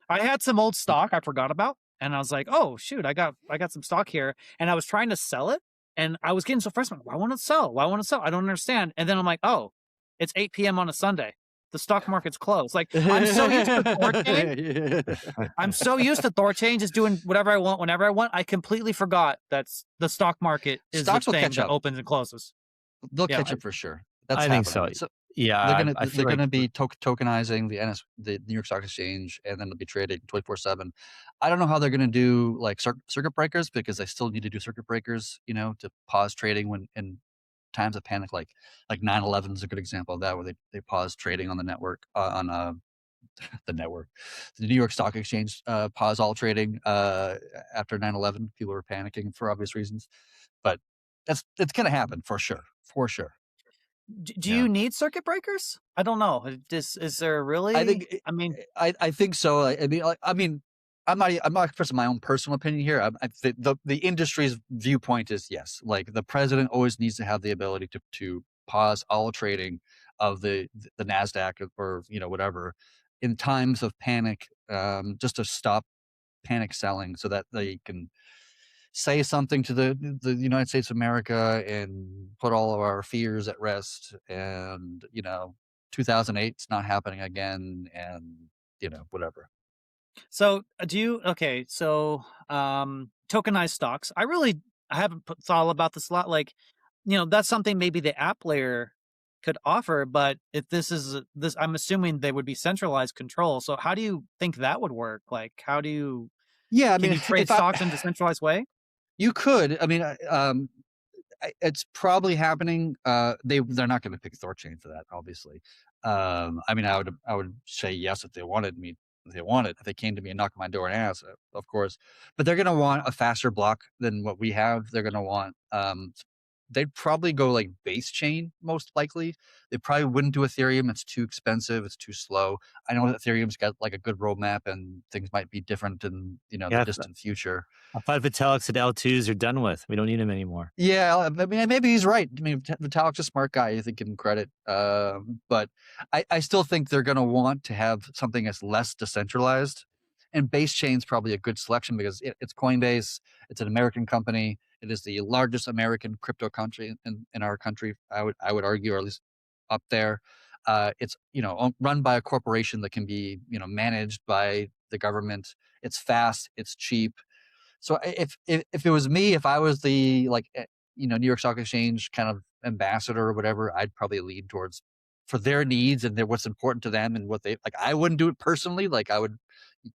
Speaker 1: I had some old stock I forgot about. And I was like, oh shoot, I got some stock here. And I was trying to sell it. And I was getting so frustrated. Why won't it sell? Why won't it sell? I don't understand. And then I'm like, oh, it's 8 p.m. on a Sunday. The stock market's closed. Like, I'm so used to THORChain. I'm so used to THORChain just doing whatever I want, whenever I want. I completely forgot that the stock market is the thing that opens and closes.
Speaker 3: They'll catch up for sure.
Speaker 2: I think so. Yeah,
Speaker 3: they're gonna be tokenizing the New York Stock Exchange, and then they'll be trading 24/7. I don't know how they're gonna do like circuit breakers because they still need to do circuit breakers, to pause trading when in times of panic, like 9/11 is a good example of that, where they pause trading on the network the network, the New York Stock Exchange pause all trading after 9/11. People were panicking for obvious reasons, but it's gonna happen for sure.
Speaker 1: Do you need circuit breakers? I don't know. Is there really?
Speaker 3: I think.
Speaker 1: I
Speaker 3: think so. I'm not expressing my own personal opinion here. The industry's viewpoint is yes. Like the president always needs to have the ability to pause all trading of the NASDAQ or whatever in times of panic, just to stop panic selling, so that they can say something to the United States of America and put all of our fears at rest. And 2008's not happening again, and whatever.
Speaker 1: So tokenized stocks. I haven't thought about this a lot. Like, that's something maybe the app layer could offer, but if I'm assuming they would be centralized control. So how do you think that would work? Like, how do you?
Speaker 3: Yeah,
Speaker 1: can you trade stocks in a decentralized way?
Speaker 3: You could. I mean, it's probably happening. They're not going to pick THORChain for that, obviously. I mean, I would say yes if they wanted me. If they came to me and knocked on my door and asked, of course. But they're going to want a faster block than what we have. They're going to want. They'd probably go like base chain most likely. They probably wouldn't do Ethereum. It's too expensive. It's too slow. I know that Ethereum's got like a good roadmap and things might be different in the distant future.
Speaker 2: I thought Vitalik's at L2s are done with. We don't need him anymore.
Speaker 3: Yeah, I mean, maybe he's right. I mean, Vitalik's a smart guy. I think give him credit. But I still think they're going to want to have something that's less decentralized and Base Chain's probably a good selection because it's Coinbase. It's an American company. It is the largest American crypto country in our country. I would argue, or at least up there. It's run by a corporation that can be managed by the government. It's fast. It's cheap. So if it was me, if I was the New York Stock Exchange kind of ambassador or whatever, I'd probably lean towards for their needs and what's important to them and what they like. I wouldn't do it personally. Like I would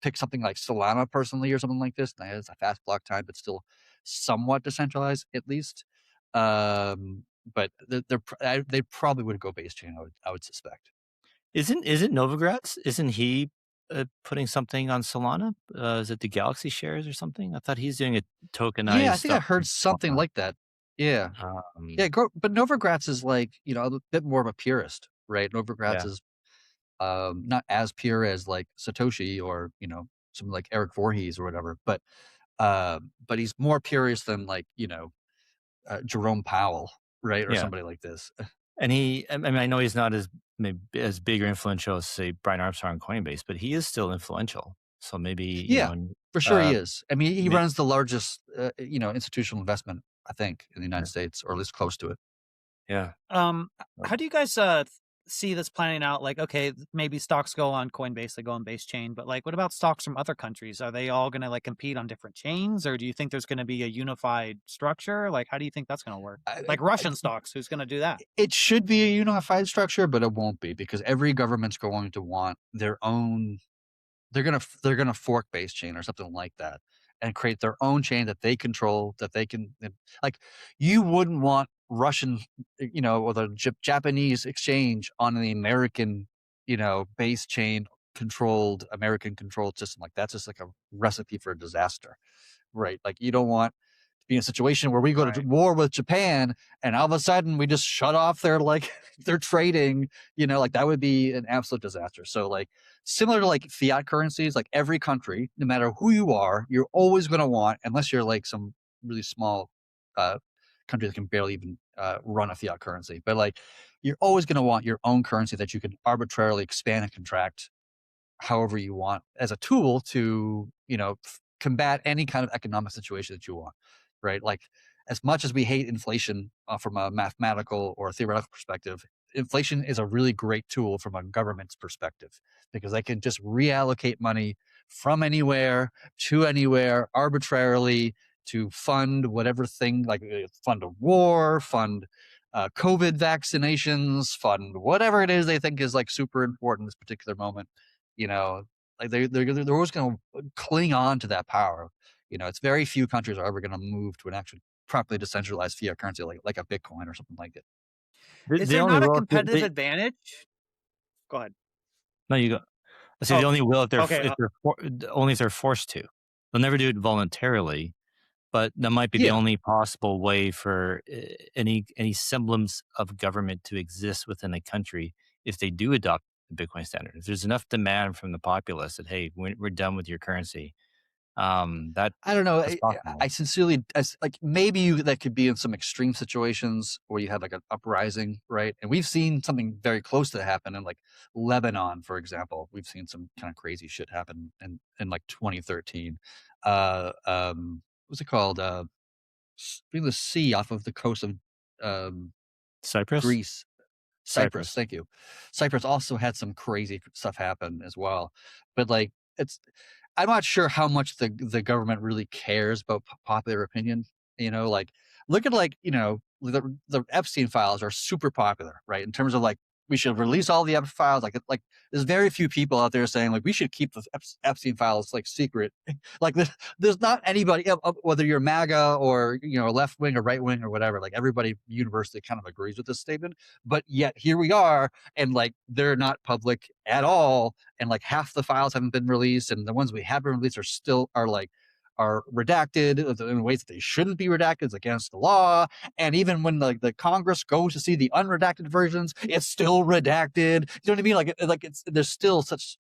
Speaker 3: pick something like Solana personally or something like this. And it's a fast block time, but still somewhat decentralized at least. But they probably would go base chain. I would suspect.
Speaker 2: Isn't Novogratz? Isn't he putting something on Solana? Is it the Galaxy shares or something? I thought he's doing a tokenized.
Speaker 3: Yeah, I think I
Speaker 2: stuff on
Speaker 3: heard something
Speaker 2: Solana.
Speaker 3: like that. Yeah. Yeah, but Novogratz is like, a bit more of a purist, right? Novogratz
Speaker 2: Yeah.
Speaker 3: is not as pure as like Satoshi or, something like Eric Voorhees or whatever, but he's more purist than like, Jerome Powell, right? Or
Speaker 2: Yeah.
Speaker 3: somebody like this.
Speaker 2: And I know he's not as maybe as big or influential as say Brian Armstrong on Coinbase, but he is still influential. So maybe
Speaker 3: Yeah, for sure he is. I mean, he runs the largest, institutional investment, I think, in the United States, or at least close to it.
Speaker 2: Yeah.
Speaker 1: How do you guys see this planning out? Like, okay, maybe stocks go on Coinbase, they go on Base Chain, but like, what about stocks from other countries? Are they all going to like compete on different chains, or do you think there's going to be a unified structure? Like, how do you think that's going to work? Like Russian stocks, who's going to do that?
Speaker 3: It should be a unified structure, but it won't be because every government's going to want their own. They're gonna fork Base Chain or something like that and create their own chain that they control, that they can like. You wouldn't want Russian, or the Japanese exchange on the American, Base Chain controlled American controlled system. Like that's just like a recipe for a disaster, right? Like you don't want to be in a situation where we go to war with Japan and all of a sudden we just shut off their their trading, like that would be an absolute disaster. So like similar to like fiat currencies, like every country, no matter who you are, you're always going to want, unless you're like some really small country that can barely even run a fiat currency, but like you're always going to want your own currency that you can arbitrarily expand and contract however you want as a tool to combat any kind of economic situation that you want, right? Like as much as we hate inflation from a mathematical or theoretical perspective, inflation is a really great tool from a government's perspective because they can just reallocate money from anywhere to anywhere arbitrarily to fund whatever thing, like fund a war, fund COVID vaccinations, fund whatever it is they think is like super important in this particular moment. Like they're always going to cling on to that power. It's very few countries are ever going to move to an actual properly decentralized fiat currency like a Bitcoin or something like it.
Speaker 1: Is there not a competitive advantage? Go ahead.
Speaker 2: No, you go. So they only will if they're
Speaker 1: okay.
Speaker 2: only if they're forced to. They'll never do it voluntarily, but that might be the only possible way for any semblance of government to exist within a country if they do adopt the Bitcoin standard. If there's enough demand from the populace that hey, we're done with your currency, that
Speaker 3: I don't know.
Speaker 2: possible.
Speaker 3: I sincerely like maybe that could be in some extreme situations where you have like an uprising, right? And we've seen something very close to that happen in like Lebanon, for example. We've seen some kind of crazy shit happen in like 2013. What's it called? The sea off of the coast of
Speaker 2: Cyprus.
Speaker 3: Greece. Cyprus, thank you. Cyprus also had some crazy stuff happen as well, but like I'm not sure how much the government really cares about popular opinion. Like look at the Epstein files are super popular, right? In terms of like we should release all the Epstein files. Like there's very few people out there saying like we should keep the Epstein files like secret. Like there's not anybody, whether you're MAGA or left wing or right wing or whatever. Like everybody universally kind of agrees with this statement. But yet here we are, and like they're not public at all, and like half the files haven't been released, and the ones we have been released are redacted in ways that they shouldn't be redacted. It's against the law. And even when the Congress goes to see the unredacted versions, it's still redacted. You know what I mean? There's still such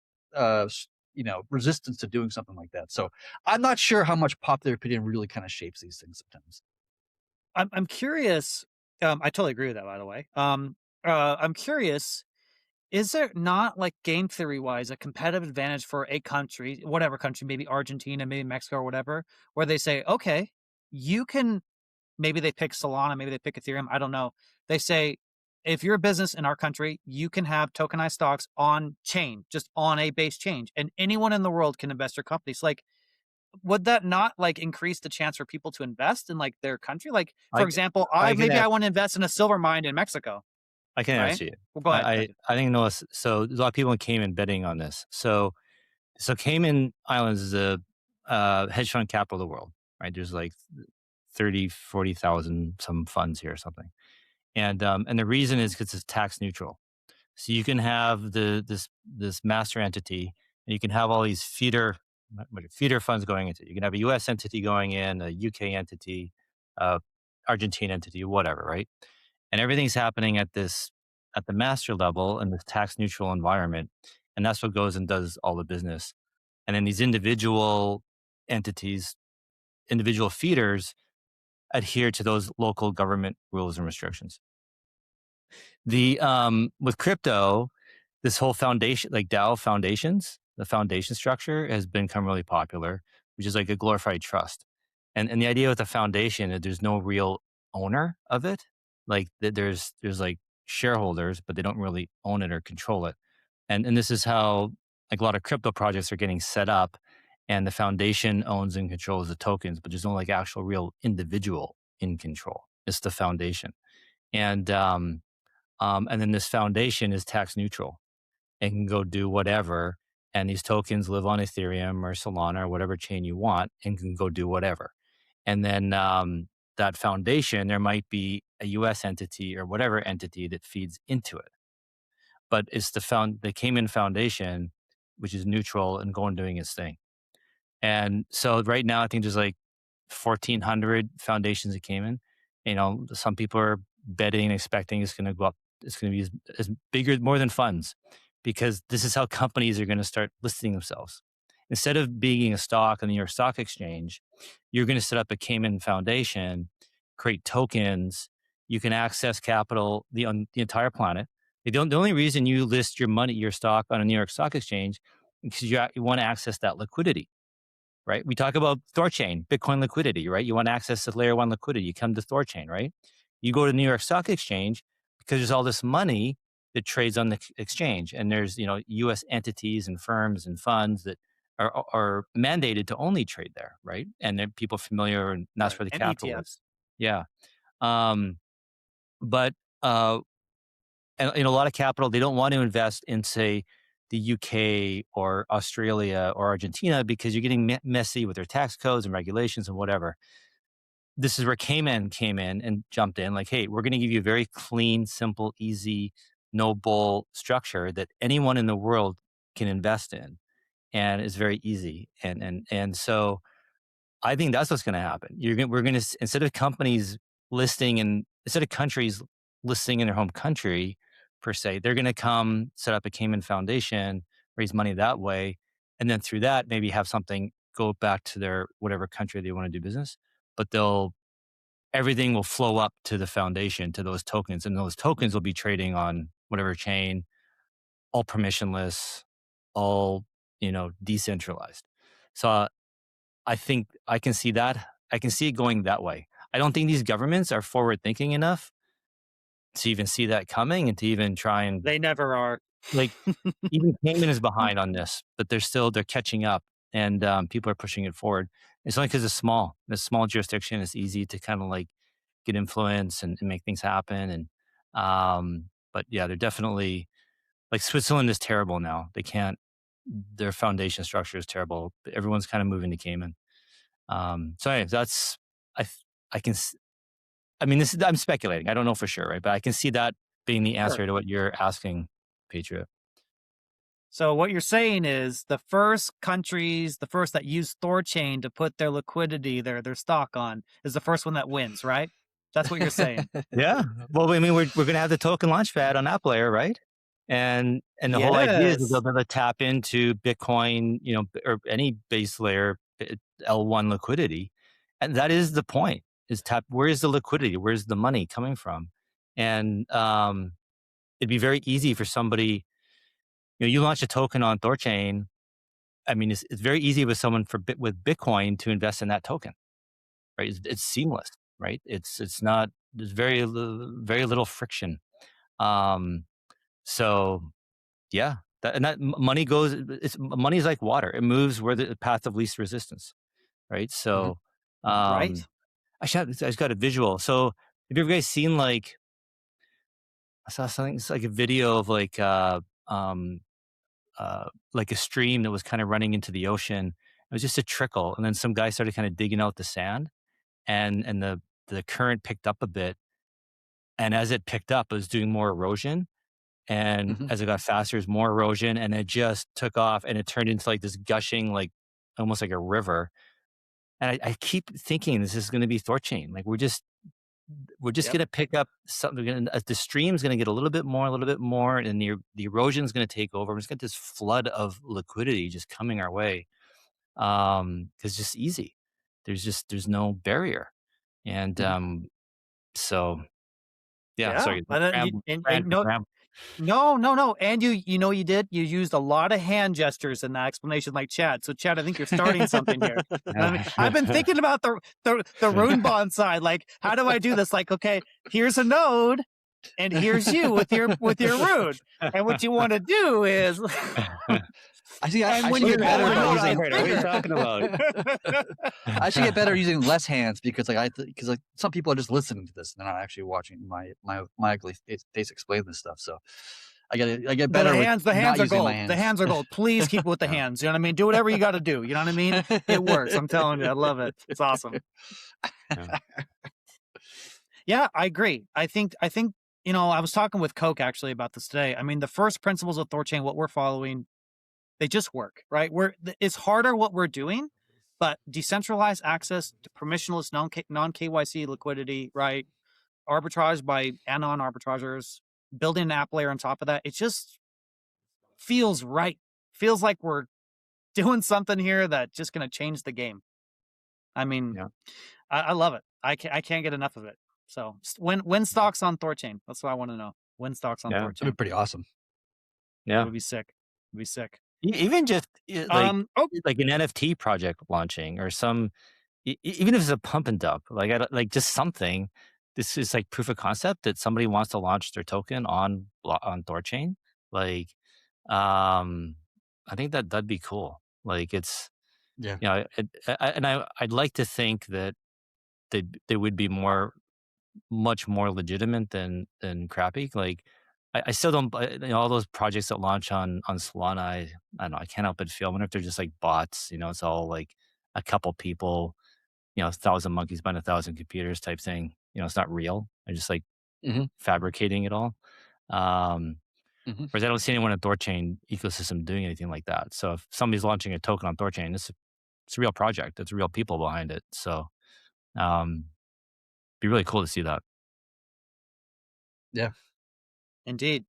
Speaker 3: resistance to doing something like that. So I'm not sure how much popular opinion really kind of shapes these things sometimes.
Speaker 1: I'm curious. I totally agree with that, by the way. I'm curious Is there not, like, game theory wise, a competitive advantage for a country, whatever country, maybe Argentina, maybe Mexico or whatever, where they say, okay, you can, maybe they pick Solana, maybe they pick Ethereum, I don't know. They say, if you're a business in our country, you can have tokenized stocks on chain, just on a base change, and anyone in the world can invest your companies. Like, would that not like increase the chance for people to invest in like their country? Like, for
Speaker 2: I,
Speaker 1: example,
Speaker 2: I can
Speaker 1: I want to invest in a silver mine in Mexico,
Speaker 2: I can
Speaker 1: right?
Speaker 2: answer you.
Speaker 1: Well, go ahead. Go ahead.
Speaker 2: I think Noah. So there's a lot of people in Cayman betting on this. So Cayman Islands is a hedge fund capital of the world, right? There's like 40,000 some funds here or something, and the reason is because it's tax neutral. So you can have this master entity, and you can have all these feeder funds going into it. You can have a U.S. entity going in, a U.K. entity, Argentine entity, whatever, right? And everything's happening at the master level in this tax neutral environment, and that's what goes and does all the business. And then these individual entities, individual feeders, adhere to those local government rules and restrictions. The with crypto, this whole foundation, like DAO foundations, the foundation structure has become really popular, which is like a glorified trust. And the idea with the foundation is there's no real owner of it. Like there's like shareholders, but they don't really own it or control it. And this is how like a lot of crypto projects are getting set up, and the foundation owns and controls the tokens, but there's no like actual real individual in control. It's the foundation. And then this foundation is tax neutral and can go do whatever. And these tokens live on Ethereum or Solana or whatever chain you want and can go do whatever. And then that foundation, there might be a US entity or whatever entity that feeds into it. But it's the Cayman Foundation, which is neutral and going doing its thing. And so right now, I think there's like 1,400 foundations that came in. You know, some people are betting, expecting it's going to go up. It's going to be as bigger, more than funds, because this is how companies are going to start listing themselves. Instead of being a stock on the New York Stock Exchange, you're going to set up a Cayman Foundation, create tokens. You can access capital on the entire planet. The only reason you list your stock on a New York Stock Exchange is because you want to access that liquidity. Right? We talk about THORChain, Bitcoin liquidity, right? You want access to layer one liquidity, you come to THORChain, right? You go to New York Stock Exchange because there's all this money that trades on the exchange. And there's, US entities and firms and funds that are mandated to only trade there, right? And then people familiar, and that's
Speaker 1: Right.
Speaker 2: where the
Speaker 1: And
Speaker 2: capital
Speaker 1: ETFs.
Speaker 2: is. Yeah. But and a lot of capital, they don't want to invest in, say, the UK or Australia or Argentina because you're getting messy with their tax codes and regulations and whatever. This is where Cayman came in and jumped in like, hey, we're going to give you a very clean, simple, easy, no bull structure that anyone in the world can invest in, and it's very easy. And so I think that's what's going to happen. We're going to, instead of countries listing in their home country per se, they're going to come set up a Cayman Foundation, raise money that way, and then through that maybe have something go back to their whatever country they want to do business. But everything will flow up to the foundation, to those tokens, and those tokens will be trading on whatever chain, all permissionless, all decentralized. So I think I can see that. I can see it going that way. I don't think these governments are forward thinking enough to even see that coming and to even try and
Speaker 1: They never are.
Speaker 2: like even Cayman is behind on this, but they're catching up, and people are pushing it forward. It's only because it's a small jurisdiction. It's easy to kind of like get influence and make things happen. But yeah, they're definitely like Switzerland is terrible now. They can't. Their foundation structure is terrible. Everyone's kind of moving to Cayman. So anyway, that's I can. I mean, I'm speculating. I don't know for sure, right? But I can see that being the answer
Speaker 1: Sure.
Speaker 2: to what you're asking, Patriot.
Speaker 1: So what you're saying is the first that use THORChain to put their liquidity, their stock on, is the first one that wins, right? That's what you're saying.
Speaker 2: Yeah. Well, I mean, we're going to have the token launchpad on App Layer, right? And the whole idea is they'll be able to tap into Bitcoin, or any base layer L1 liquidity, and that is the point. Is where is the liquidity? Where's the money coming from? And it'd be very easy for somebody. you launch a token on THORChain. I mean, it's very easy with someone with Bitcoin to invest in that token, right? It's seamless, right? It's not, there's very little friction. So yeah, money goes. Money is like water; it moves where the path of least resistance, right? So,
Speaker 1: Right.
Speaker 2: I just got a visual. So, have you guys seen like, I saw something? It's like a video of um, like a stream that was kind of running into the ocean. It was just a trickle, and then some guy started kind of digging out the sand, and the current picked up a bit, and as it picked up, it was doing more erosion, and
Speaker 3: Mhm.
Speaker 2: as it got faster, there's more erosion, and it just took off, and it turned into like this gushing, like almost like a river. And I keep thinking this is going to be THORChain. Like we're just
Speaker 1: Yep.
Speaker 2: going to pick up something. The stream's going to get a little bit more, and the erosion's going to take over. We're just going to get this flood of liquidity just coming our way. Because it's just easy. There's no barrier, and
Speaker 3: Mhm.
Speaker 2: so yeah.
Speaker 1: Yeah.
Speaker 2: Sorry,
Speaker 1: And then
Speaker 2: ramble,
Speaker 1: and no,
Speaker 2: ramble.
Speaker 1: no. And you did. You used a lot of hand gestures in that explanation, like Chad. So Chad, I think you're starting something here. I mean, I've been thinking about the rune bond side. Like, how do I do this? Like, okay, here's a node, and here's you with your rune. And what you want to do is,
Speaker 3: I see. I
Speaker 1: and when
Speaker 3: should
Speaker 1: you
Speaker 3: get
Speaker 1: go
Speaker 3: better by
Speaker 1: out,
Speaker 2: I
Speaker 3: using.
Speaker 2: heard it. What are you talking about?
Speaker 3: I should get better using less hands because because like some people are just listening to this and they're not actually watching my ugly face explain this stuff. So I get
Speaker 1: the
Speaker 3: better with
Speaker 1: hands, the
Speaker 3: not
Speaker 1: hands are
Speaker 3: using my
Speaker 1: gold. The
Speaker 3: hands.
Speaker 1: hands are gold. Please keep it with the
Speaker 2: Yeah.
Speaker 1: hands. You know what I mean? Do whatever you got to do. You know what I mean? It works. I'm telling you. I love it. It's awesome.
Speaker 2: Yeah.
Speaker 1: Yeah, I agree. I think I was talking with Coke actually about this today. I mean, the first principles of THORChain, what we're following, they just work, right? It's harder what we're doing, but decentralized access to permissionless non KYC liquidity, right? Arbitrage by anon arbitrageurs, building an app layer on top of that. It just feels right. Feels like we're doing something here that's just going to change the game. I mean,
Speaker 2: Yeah.
Speaker 1: I love it. I can't get enough of it. So when stocks on THORChain? That's what I want to know. When stocks on
Speaker 2: Yeah.
Speaker 3: That'd be
Speaker 1: THORChain?
Speaker 3: pretty awesome.
Speaker 1: It
Speaker 2: Yeah.
Speaker 1: would be sick. It'd be sick.
Speaker 2: Even just
Speaker 1: Oh,
Speaker 2: like an NFT project launching or some, even if it's a pump and dump, like like just something. This is like proof of concept that somebody wants to launch their token on THORChain. Like, I think that'd be cool. Like it's,
Speaker 3: Yeah.
Speaker 2: I'd like to think that they would be much more legitimate than crappy. Like I still don't all those projects that launch on Solana. I don't know. I can't help but feel. I wonder if they're just like bots. It's all like a couple people. 1,000 monkeys behind 1,000 computers type thing. It's not real. They're just like
Speaker 3: Hmm.
Speaker 2: fabricating it all. Um,
Speaker 3: Hmm.
Speaker 2: Whereas I don't see anyone in THORChain ecosystem doing anything like that. So if somebody's launching a token on THORChain, it's a real project. It's real people behind it. So be really cool to see that.
Speaker 3: Yeah.
Speaker 1: indeed.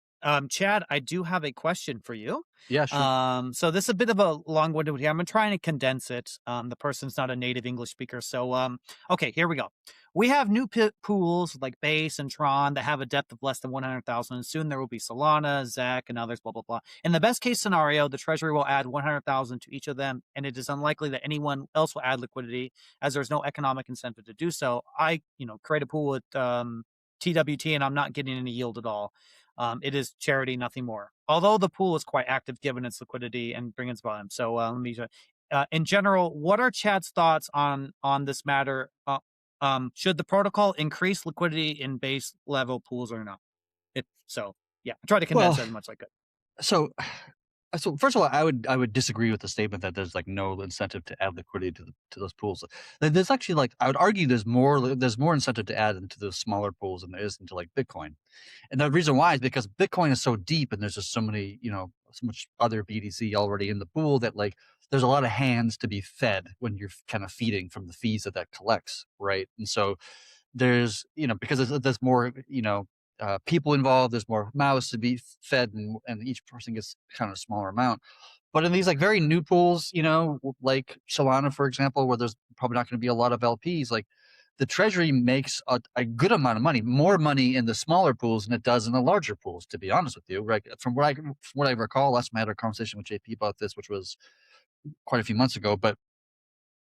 Speaker 1: Chad, I do have a question for you.
Speaker 3: Yeah. Sure.
Speaker 1: So this is a bit of a long-winded one here. I'm trying to condense it. The person's not a native English speaker. So, okay, here we go. We have new pools like Base and Tron that have a depth of less than 100,000. And soon there will be Solana, ZEC, and others, blah, blah, blah. In the best case scenario, the treasury will add 100,000 to each of them. And it is unlikely that anyone else will add liquidity as there's no economic incentive to do so. I, create a pool with TWT and I'm not getting any yield at all. It is charity, nothing more. Although the pool is quite active given its liquidity and bringing its volume. So let me. In general, what are Chad's thoughts on this matter? Should the protocol increase liquidity in base level pools or not? If so, yeah, I try to condense
Speaker 3: Well,
Speaker 1: as much as I could.
Speaker 3: so first of all, I would disagree with the statement that there's like no incentive to add liquidity to those pools. There's actually like I would argue there's more incentive to add into those smaller pools than there is into like Bitcoin. And the reason why is because Bitcoin is so deep and there's just so many, so much other BTC already in the pool that like there's a lot of hands to be fed when you're kind of feeding from the fees that collects, right? And so there's, because there's more, people involved, there's more mouths to be fed and each person gets kind of a smaller amount. But in these like very new pools, like Solana, for example, where there's probably not going to be a lot of LPs, like the Treasury makes a good amount of money, more money in the smaller pools than it does in the larger pools, to be honest with you. Right? From what I recall, last time I had a conversation with JP about this, which was quite a few months ago, but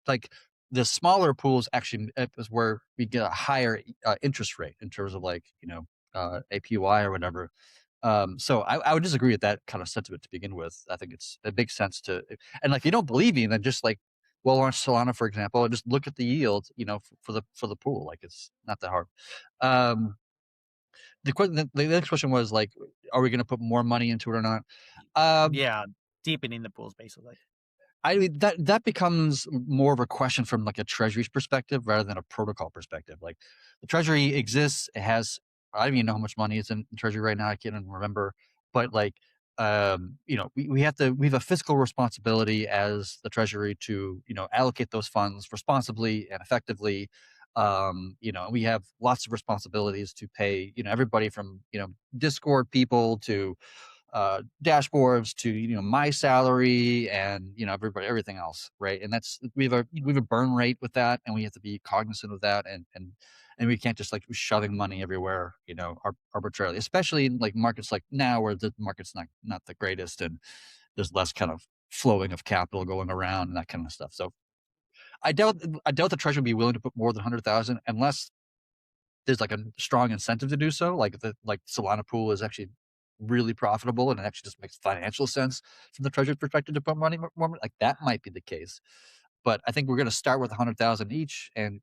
Speaker 3: like the smaller pools actually is where we get a higher interest rate in terms of like, APY or whatever. So I would disagree with that kind of sentiment to begin with. I think it makes sense to, and like, if you don't believe me, then just like, well, on Solana, for example, and just look at the yield, for the pool. Like, it's not that hard. Um, the next question was like, are we going to put more money into it or not?
Speaker 1: Yeah, deepening the pools, basically.
Speaker 3: I mean, that becomes more of a question from like a treasury's perspective rather than a protocol perspective. Like, the treasury exists, it has, I don't even know how much money is in treasury right now. I can't even remember, but like, we have a fiscal responsibility as the treasury to, allocate those funds responsibly and effectively. We have lots of responsibilities to pay, everybody from, Discord people to dashboards to my salary and everything else, right? And that's we have a burn rate with that, and we have to be cognizant of that, and we can't just like be shoving money everywhere, arbitrarily, especially in like markets like now where the market's not the greatest and there's less kind of flowing of capital going around and that kind of stuff. So I doubt the treasury would be willing to put more than 100,000 unless there's like a strong incentive to do so. Like the Solana pool is actually really profitable and it actually just makes financial sense from the treasury perspective to put more money. Like, that might be the case. But I think we're going to start with 100,000 each and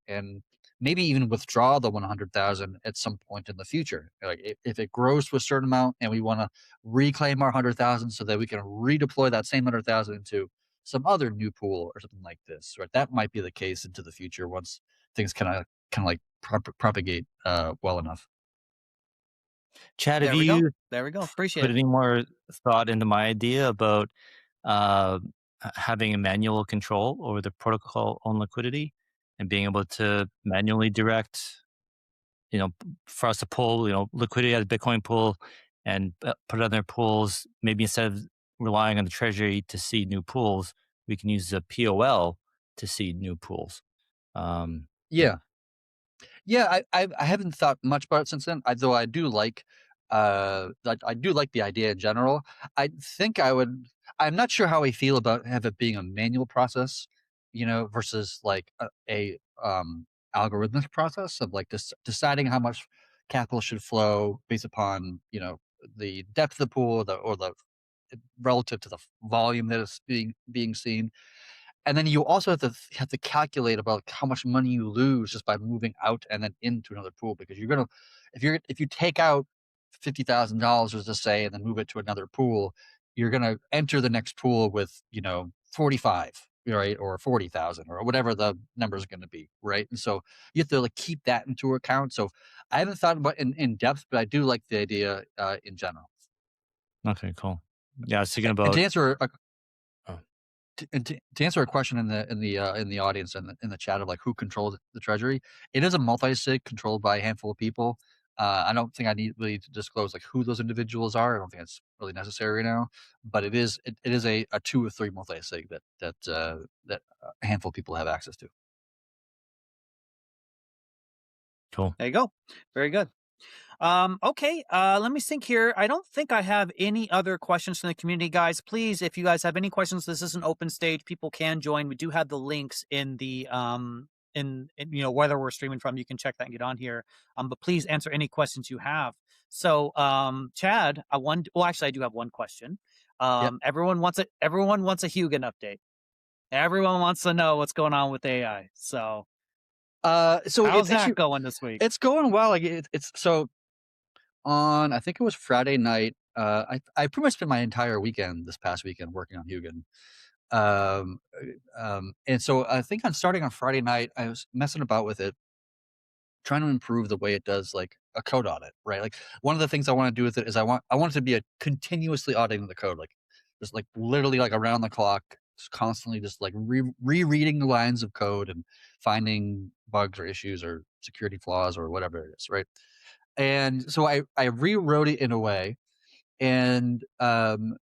Speaker 3: maybe even withdraw the 100,000 at some point in the future. Like, if it grows to a certain amount and we want to reclaim our 100,000 so that we can redeploy that same 100,000 into some other new pool or something like this, right? That might be the case into the future once things kind of like propagate well enough.
Speaker 2: Chad, have
Speaker 1: There we go.
Speaker 2: you
Speaker 1: There we go. Appreciate
Speaker 2: put
Speaker 1: it.
Speaker 2: any more thought into my idea about having a manual control over the protocol on liquidity and being able to manually direct, for us to pull, liquidity out of Bitcoin pool and put it on their pools. Maybe instead of relying on the treasury to see new pools, we can use the POL to see new pools.
Speaker 3: Yeah. Yeah, I haven't thought much about it since then. Though I do like, I do like the idea in general. I think I would. I'm not sure how I feel about have it being a manual process, versus like a algorithmic process of like deciding how much capital should flow based upon the depth of the pool, or the relative to the volume that is being seen. And then you also have to calculate about how much money you lose just by moving out and then into another pool, because you're gonna if you take out $50,000, let's just say, and then move it to another pool, you're gonna enter the next pool with 45, right, or 40,000 or whatever the number is going to be, right? And so you have to like keep that into account. So I haven't thought about in depth, but I do like the idea in general.
Speaker 2: Okay, cool. Yeah, I was thinking
Speaker 3: And
Speaker 2: about.
Speaker 3: to answer
Speaker 2: Oh,
Speaker 3: to answer a question in the audience and in the chat of like who controls the treasury, it is a multi-sig controlled by a handful of people. I don't think I need really to disclose like who those individuals are. I don't think it's really necessary now, but it is a 2 or 3 multi-sig that a handful of people have access to.
Speaker 2: cool.
Speaker 1: There you go. Very good. Okay, let me think here. I don't think I have any other questions from the community, guys. Please, if you guys have any questions, this is an open stage. People can join. We do have the links in the in whether we're streaming from. You can check that and get on here. But please answer any questions you have. So, Chad, actually, I do have one question.
Speaker 3: Yep.
Speaker 1: Everyone wants a Huginn update. Everyone wants to know what's going on with AI. So how's that going this week?
Speaker 3: It's going well. Like it's so on. I think it was Friday night. I pretty much spent my entire weekend this past weekend working on Huginn. And so I think I'm starting on Friday night. I was messing about with it, trying to improve the way it does like a code audit, right? Like, one of the things I want to do with it is I want it to be a continuously auditing the code, like just like literally like around the clock, just constantly just like rereading the lines of code and finding bugs or issues or security flaws or whatever it is, right? And so I rewrote it in a way, and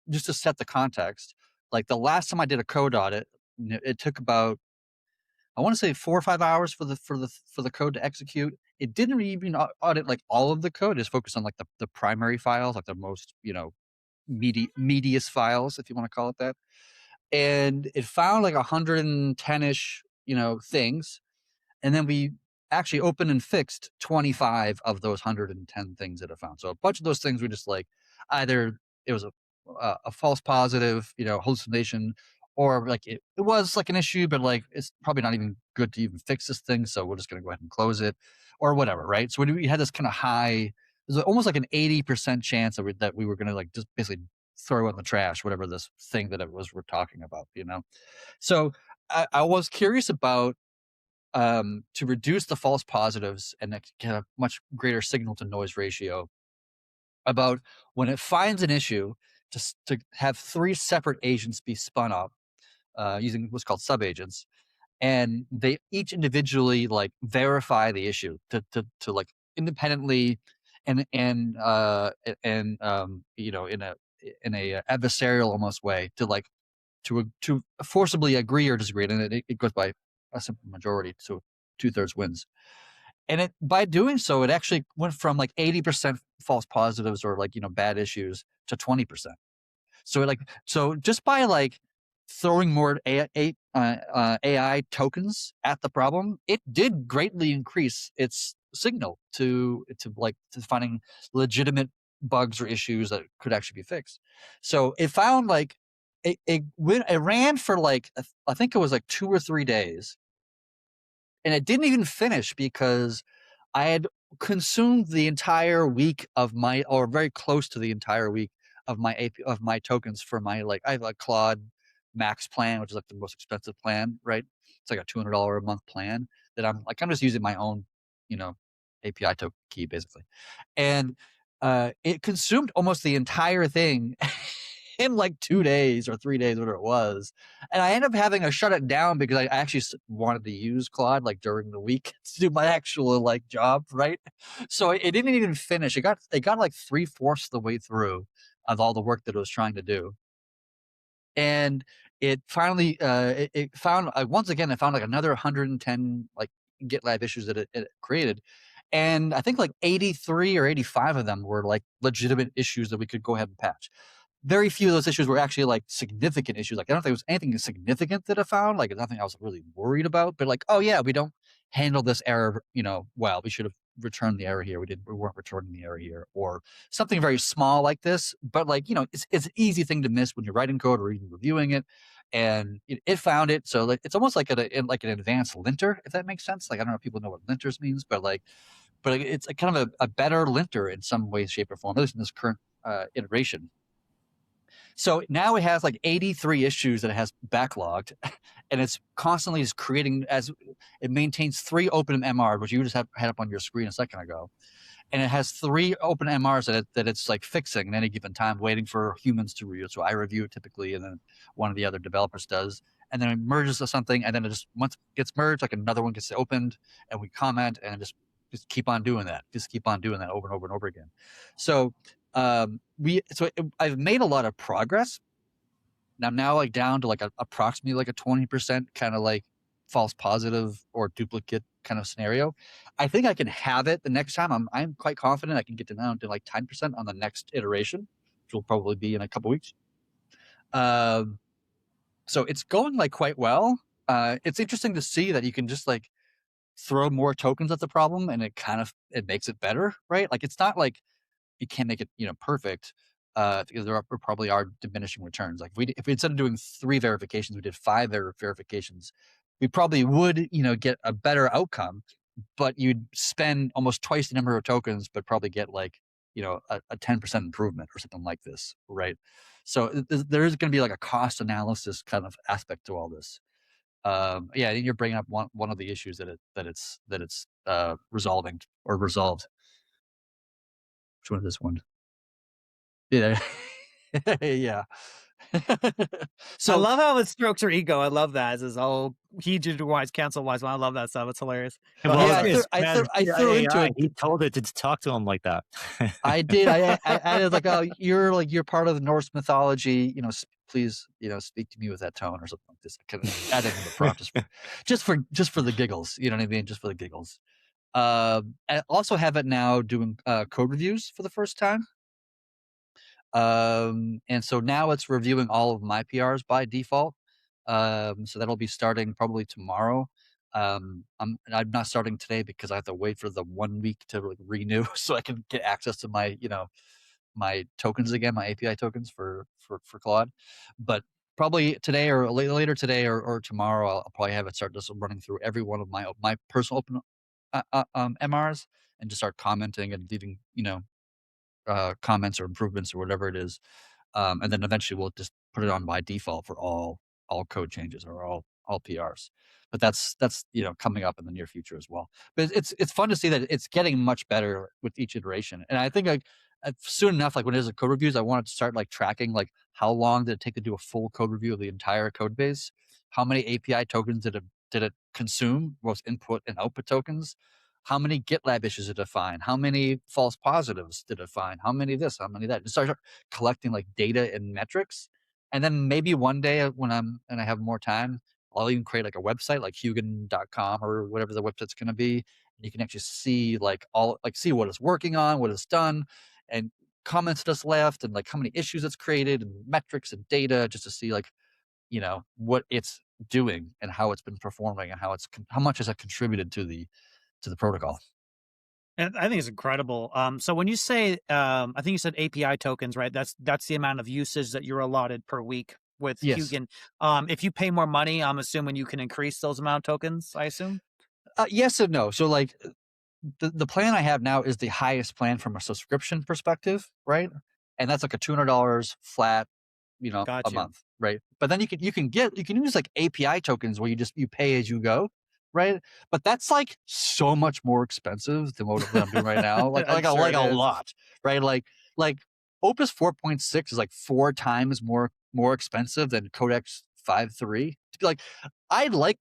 Speaker 3: just to set the context, like the last time I did a code audit, it took about I want to say 4 or 5 hours for the code to execute. It didn't even audit like all of the code. It's focused on like the primary files, like the most, meatiest files, if you want to call it that. And it found like 110-ish, things. And then we actually opened and fixed 25 of those 110 things that it found. So a bunch of those things were just like either it was a false positive, hallucination, or like it was like an issue, but like it's probably not even good to even fix this thing. So we're just going to go ahead and close it or whatever. Right. So we had this kind of high, it was almost like an 80% chance that we were going to like just basically throw in the trash, whatever this thing that it was we're talking about, So I was curious about to reduce the false positives and get a much greater signal to noise ratio about when it finds an issue to have 3 separate agents be spun up using what's called subagents, and they each individually like verify the issue to like independently and in a adversarial almost way to forcibly agree or disagree, and it goes by a simple majority, so 2/3 wins. And by doing so, it actually went from like 80% false positives or like bad issues to 20%. So just by like throwing more AI tokens at the problem, it did greatly increase its signal to finding legitimate bugs or issues that could actually be fixed. So it found like it ran for like I think it was like 2 or 3 days, and it didn't even finish because I had consumed the entire week of my, or very close to the entire week of my tokens for my I have a Claude Max plan, which is like the most expensive plan, right? It's like a $200 a month plan that I'm just using my own, API token key basically, and it consumed almost the entire thing in like 2 days or 3 days, whatever it was. And I ended up having to shut it down because I actually wanted to use Claude like during the week to do my actual like job, right? So it didn't even finish. It got like 3/4 of the way through of all the work that it was trying to do. And it finally, it found, once again, it found like another 110 like GitLab issues that it created. And I think like 83 or 85 of them were like legitimate issues that we could go ahead and patch. Very few of those issues were actually like significant issues. Like I don't think it was anything significant that I found. Like nothing I was really worried about. But like, oh yeah, we don't handle this error, well. We should have returned the error here. We weren't returning the error here, or something very small like this. But like it's an easy thing to miss when you're writing code or even reviewing it. And it found it. So like it's almost like an advanced linter, if that makes sense. Like I don't know if people know what linters means, but it's a kind of a better linter in some way, shape, or form, at least in this current iteration. So now it has like 83 issues that it has backlogged, and it's constantly creating, as it maintains 3 open MRs, which you just had up on your screen a second ago. And it has 3 open MRs that it's like fixing at any given time, waiting for humans to review it. So I review it typically, and then one of the other developers does. And then it merges to something, and then it just, once it gets merged, like another one gets opened, and we comment, and just keep on doing that. Just keep on doing that over and over and over again. So I've made a lot of progress. I'm now like down to like approximately like a 20% kind of like false positive or duplicate kind of scenario. I think I can have it the next time. I'm quite confident I can get down to like 10% on the next iteration, which will probably be in a couple weeks. So it's going like quite well. It's interesting to see that you can just like throw more tokens at the problem, and it makes it better, right? Like it's not like you can't make it perfect, because there probably are diminishing returns. Like if we instead of doing 3 verifications, we did 5 verifications, we probably would get a better outcome, but you'd spend almost twice the number of tokens, but probably get like a 10% improvement or something like this, right? So there is going to be like a cost analysis kind of aspect to all this. Yeah, you're bringing up one of the issues that it's resolving or resolved. Which one is this one? Yeah. Yeah.
Speaker 1: So I love how it strokes your ego. I love that. It's all heed wise, cancel wise. I love that stuff. It's hilarious.
Speaker 2: Well,
Speaker 3: I threw into it.
Speaker 2: He told it to talk to him like that.
Speaker 3: I did. I added like, oh, you're part of the Norse mythology, please, speak to me with that tone or something like this. Kind of add it in the prompt just for the giggles. You know what I mean? Just for the giggles. I also have it now doing code reviews for the first time. And so now it's reviewing all of my PRs by default. So that'll be starting probably tomorrow. I'm not starting today because I have to wait for the 1 week to renew so I can get access to my, my tokens again, my API tokens for Claude. But probably today or later today or tomorrow, I'll probably have it start just running through every one of my personal open MRs and just start commenting and leaving, comments or improvements or whatever it is. And then eventually we'll just put it on by default for all code changes or all PRs. But that's coming up in the near future as well. But it's fun to see that it's getting much better with each iteration. And I think soon enough, like when there's a code reviews, I wanted to start like tracking like how long did it take to do a full code review of the entire code base? How many API tokens did it consume, both input and output tokens? How many GitLab issues did it find? How many false positives did it find? How many this? How many that? Just start collecting like data and metrics, and then maybe one day when I have more time, I'll even create like a website like Huginn.com or whatever the website's going to be. And you can actually see see what it's working on, what it's done, and comments that's left, and like how many issues it's created, and metrics and data, just to see like what it's doing and how it's been performing and how much has it contributed to the protocol.
Speaker 1: And I think it's incredible. So when you say, I think you said API tokens, right? That's the amount of usage that you're allotted per week with
Speaker 3: Yes.
Speaker 1: Huginn. If you pay more money, I'm assuming you can increase those amount of tokens, I assume?
Speaker 3: Yes and no. So like the plan I have now is the highest plan from a subscription perspective, right? And that's like a $200 flat,
Speaker 1: Got
Speaker 3: a
Speaker 1: you.
Speaker 3: month, right? But then you can use like API tokens where you pay as you go, right? But that's like so much more expensive than what I'm doing right now. Like
Speaker 1: I'm sure
Speaker 3: like
Speaker 1: it
Speaker 3: a
Speaker 1: is.
Speaker 3: lot, right? Like Opus 4.6 is like 4 times more expensive than Codex 5.3. To be like, I like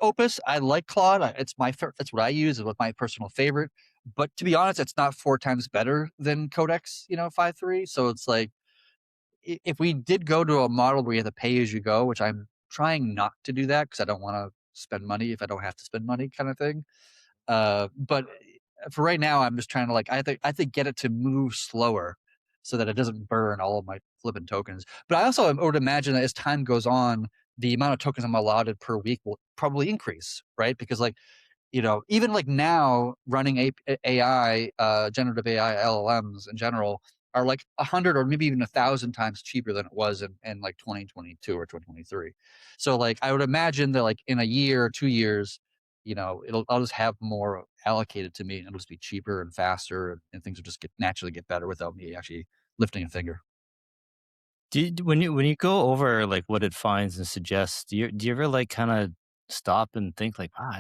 Speaker 3: Opus, I like Claude. It's that's what I use. It's my personal favorite. But to be honest, it's not 4 times better than Codex, 5.3. So it's like, if we did go to a model where you have to pay as you go, which I'm trying not to do that because I don't want to spend money if I don't have to spend money, kind of thing. But for right now, I'm just trying to I have to get it to move slower so that it doesn't burn all of my flipping tokens. But I also would imagine that as time goes on, the amount of tokens I'm allotted per week will probably increase, right? Because even like now running AI, generative AI LLMs in general are like 100 or maybe even 1,000 times cheaper than it was in like 2022 or 2023. So like I would imagine that like in a year or 2 years, I'll just have more allocated to me and it'll just be cheaper and faster and things will just naturally get better without me actually lifting a finger.
Speaker 2: When you go over like what it finds and suggests, do you ever like kind of stop and think like, wow,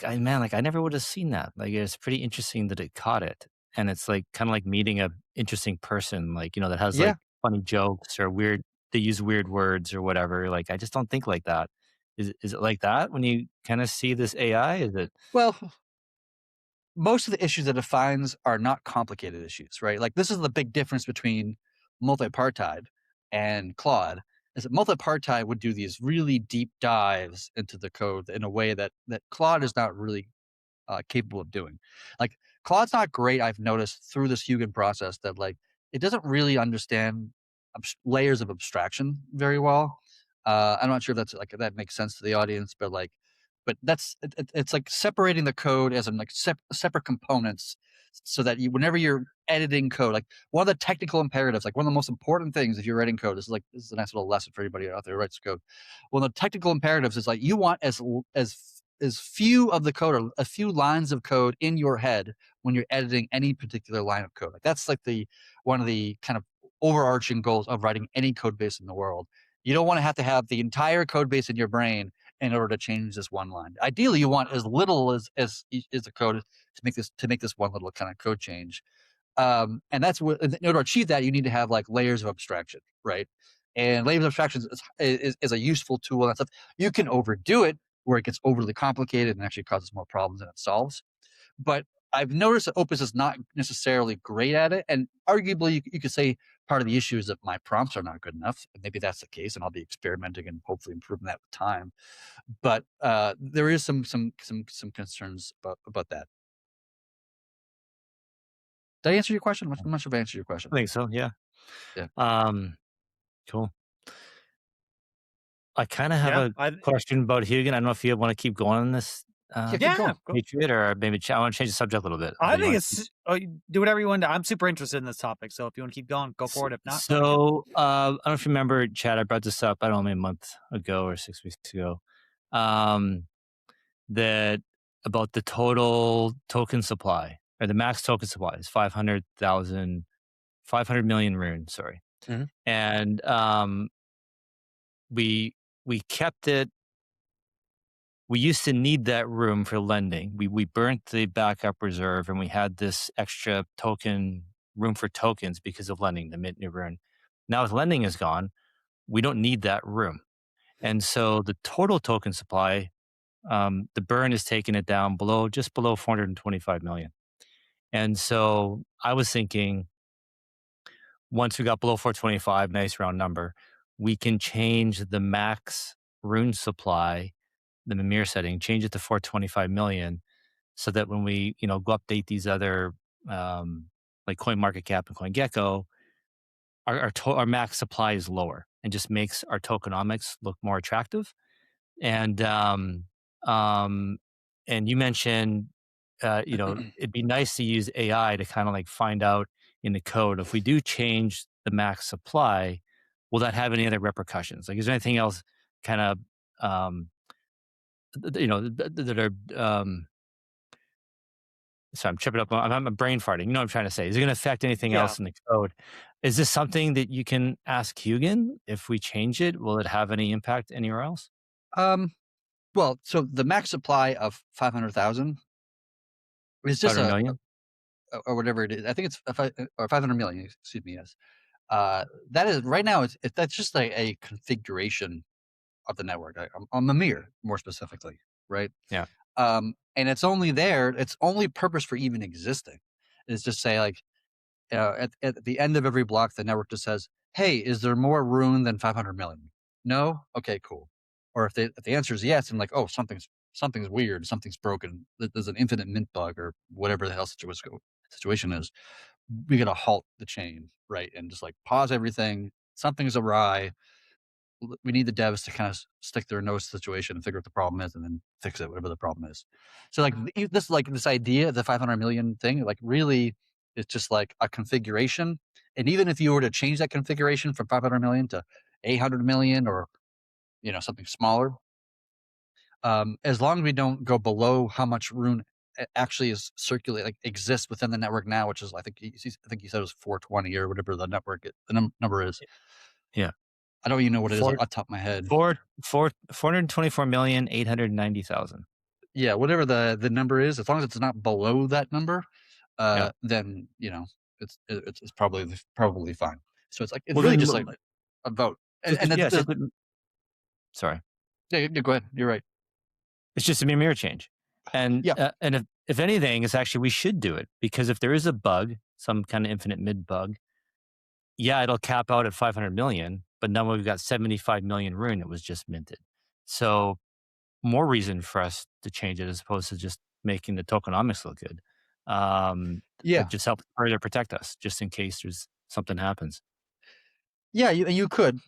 Speaker 2: I never would have seen that. Like it's pretty interesting that it caught it. And it's like kind of like meeting a interesting person, like, that has
Speaker 3: Yeah.
Speaker 2: like funny jokes or they use weird words or whatever. Like I just don't think like that. Is it like that when you kind of see this AI? Is it
Speaker 3: Well, most of the issues that it finds are not complicated issues, right? Like this is the big difference between multipartite and Claude, is that multipartite would do these really deep dives into the code in a way that Claude is not really capable of doing. Like Claude's not great. I've noticed through this Huginn process that like it doesn't really understand layers of abstraction very well. I'm not sure if if that makes sense to the audience, but it's like separating the code as in like separate components, so that whenever you're editing code, like one of the technical imperatives, like one of the most important things if you're writing code, this is a nice little lesson for anybody out there who writes code. One of the technical imperatives is like you want as few of the code or a few lines of code in your head when you're editing any particular line of code. Like that's like one of the kind of overarching goals of writing any code base in the world. You don't want to have the entire code base in your brain in order to change this one line. Ideally, you want as little as the code to make this one little kind of code change. And that's what, in order to achieve that, you need to have like layers of abstraction, right? And layers of abstraction is a useful tool and that stuff. You can overdo it where it gets overly complicated and actually causes more problems than it solves. But I've noticed that Opus is not necessarily great at it, and arguably you could say part of the issue is that my prompts are not good enough. And maybe that's the case, and I'll be experimenting and hopefully improving that with time. But there is some concerns about that. Did I answer your question? I'm not sure if I answered your question.
Speaker 2: I think so. Yeah.
Speaker 3: Yeah.
Speaker 2: Cool. I kind of have
Speaker 1: Yeah,
Speaker 2: a question about Huginn. I don't know if you want to keep going on this.
Speaker 3: Keep
Speaker 1: yeah.
Speaker 3: going.
Speaker 2: Patriot, or maybe I want to change the subject a little bit.
Speaker 1: I
Speaker 2: But you
Speaker 1: think
Speaker 2: wanna
Speaker 1: it's you do whatever you want to. I'm super interested in this topic, so if you want to keep going, go for it. If not, no big deal.
Speaker 2: So I don't know if you remember, Chad. I brought this up. I don't know, maybe a month ago or 6 weeks ago. That about the total token supply, or the max token supply is 500 million runes. Sorry,
Speaker 3: Mhm.
Speaker 2: and we kept it. We used to need that room for lending. We burnt the backup reserve, and we had this extra token room for tokens because of lending, the mint new rune. Now with lending is gone, we don't need that room. And so the total token supply, the burn is taking it down just below 425 million. And so I was thinking, once we got below 425, nice round number, we can change the max rune supply, the Mimir setting, change it to 425 million, so that when we, go update these other, like CoinMarketCap and CoinGecko, our max supply is lower and just makes our tokenomics look more attractive. And and you mentioned, it'd be nice to use AI to kind of like find out in the code, if we do change the max supply, will that have any other repercussions? Like, is there anything else kind of, that are, sorry, I'm tripping up. I'm brain farting. You know what I'm trying to say? Is it going to affect anything
Speaker 1: Yeah.
Speaker 2: else in the code? Is this something that you can ask Huginn? If we change it, will it have any impact anywhere else?
Speaker 3: Well, so the max supply of 500,000 is just
Speaker 2: 500 million?
Speaker 3: or whatever it is. I think it's or 500 million. Excuse me. Yes. That is right now. That's just a configuration of the network on Mimir, more specifically, right?
Speaker 2: Yeah.
Speaker 3: And it's only there. Its only purpose for even existing is just say like, at the end of every block, the network just says, "Hey, is there more rune than 500 million? No? Okay, cool." Or if the answer is yes, and like, "Oh, something's weird, something's broken. There's an infinite mint bug or whatever the hell situation is." We gotta halt the chain, right, and just like pause everything. Something's awry. We need the devs to kind of stick their nose to the situation and figure out the problem is, and then fix it, whatever the problem is. So this idea, the 500 million thing, like really, it's just like a configuration. And even if you were to change that configuration from 500 million to 800 million, or something smaller, as long as we don't go below how much rune actually is exists within the network now, which is I think he said it was 420 or whatever the number is.
Speaker 2: Yeah.
Speaker 3: I don't even know what it is off the top of my head.
Speaker 2: 424,890,000.
Speaker 3: Yeah, whatever the number is, as long as it's not below that number, then it's probably fine. So it's like it's really just like a vote.
Speaker 2: Sorry.
Speaker 3: Yeah, go ahead. You're right.
Speaker 2: It's just a Mimir change, and and if anything, it's actually we should do it, because if there is a bug, some kind of infinite mid bug, it'll cap out at 500 million. But now we've got 75 million rune that was just minted. So more reason for us to change it, as opposed to just making the tokenomics look good. It just helps further protect us, just in case there's something happens.
Speaker 3: Yeah, you could.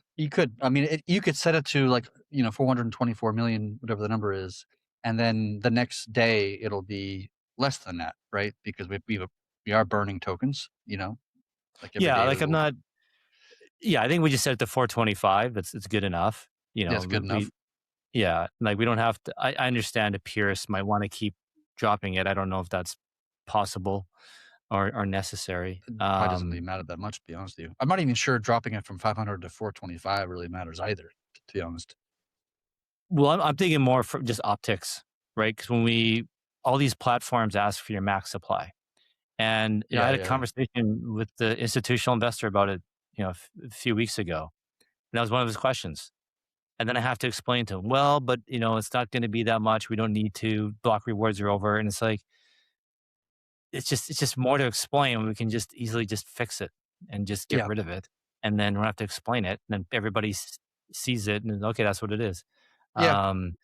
Speaker 3: I mean, you could set it to like 424 million, whatever the number is, and then the next day it'll be less than that, right? Because we are burning tokens, like every day.
Speaker 2: I'm not. Yeah, I think we just set it to 425. It's good enough.
Speaker 3: That's good enough.
Speaker 2: Like we don't have to. I understand a purist might want to keep dropping it. I don't know if that's possible or necessary.
Speaker 3: It probably doesn't really matter that much, to be honest with you. I'm not even sure dropping it from 500 to 425 really matters either, to be honest.
Speaker 2: Well, I'm thinking more for just optics, right? Because when all these platforms ask for your max supply, and I had a conversation with the institutional investor about it, a few weeks ago, and that was one of his questions. And then I have to explain to him, well, but it's not going to be that much. We don't need to. Block rewards are over, and it's like, it's just more to explain when we can just easily just fix it and just get
Speaker 3: Yeah.
Speaker 2: rid of it, and then we don't have to explain it, and then everybody sees it, and then, okay, that's what it is.
Speaker 3: Yeah.
Speaker 2: Um,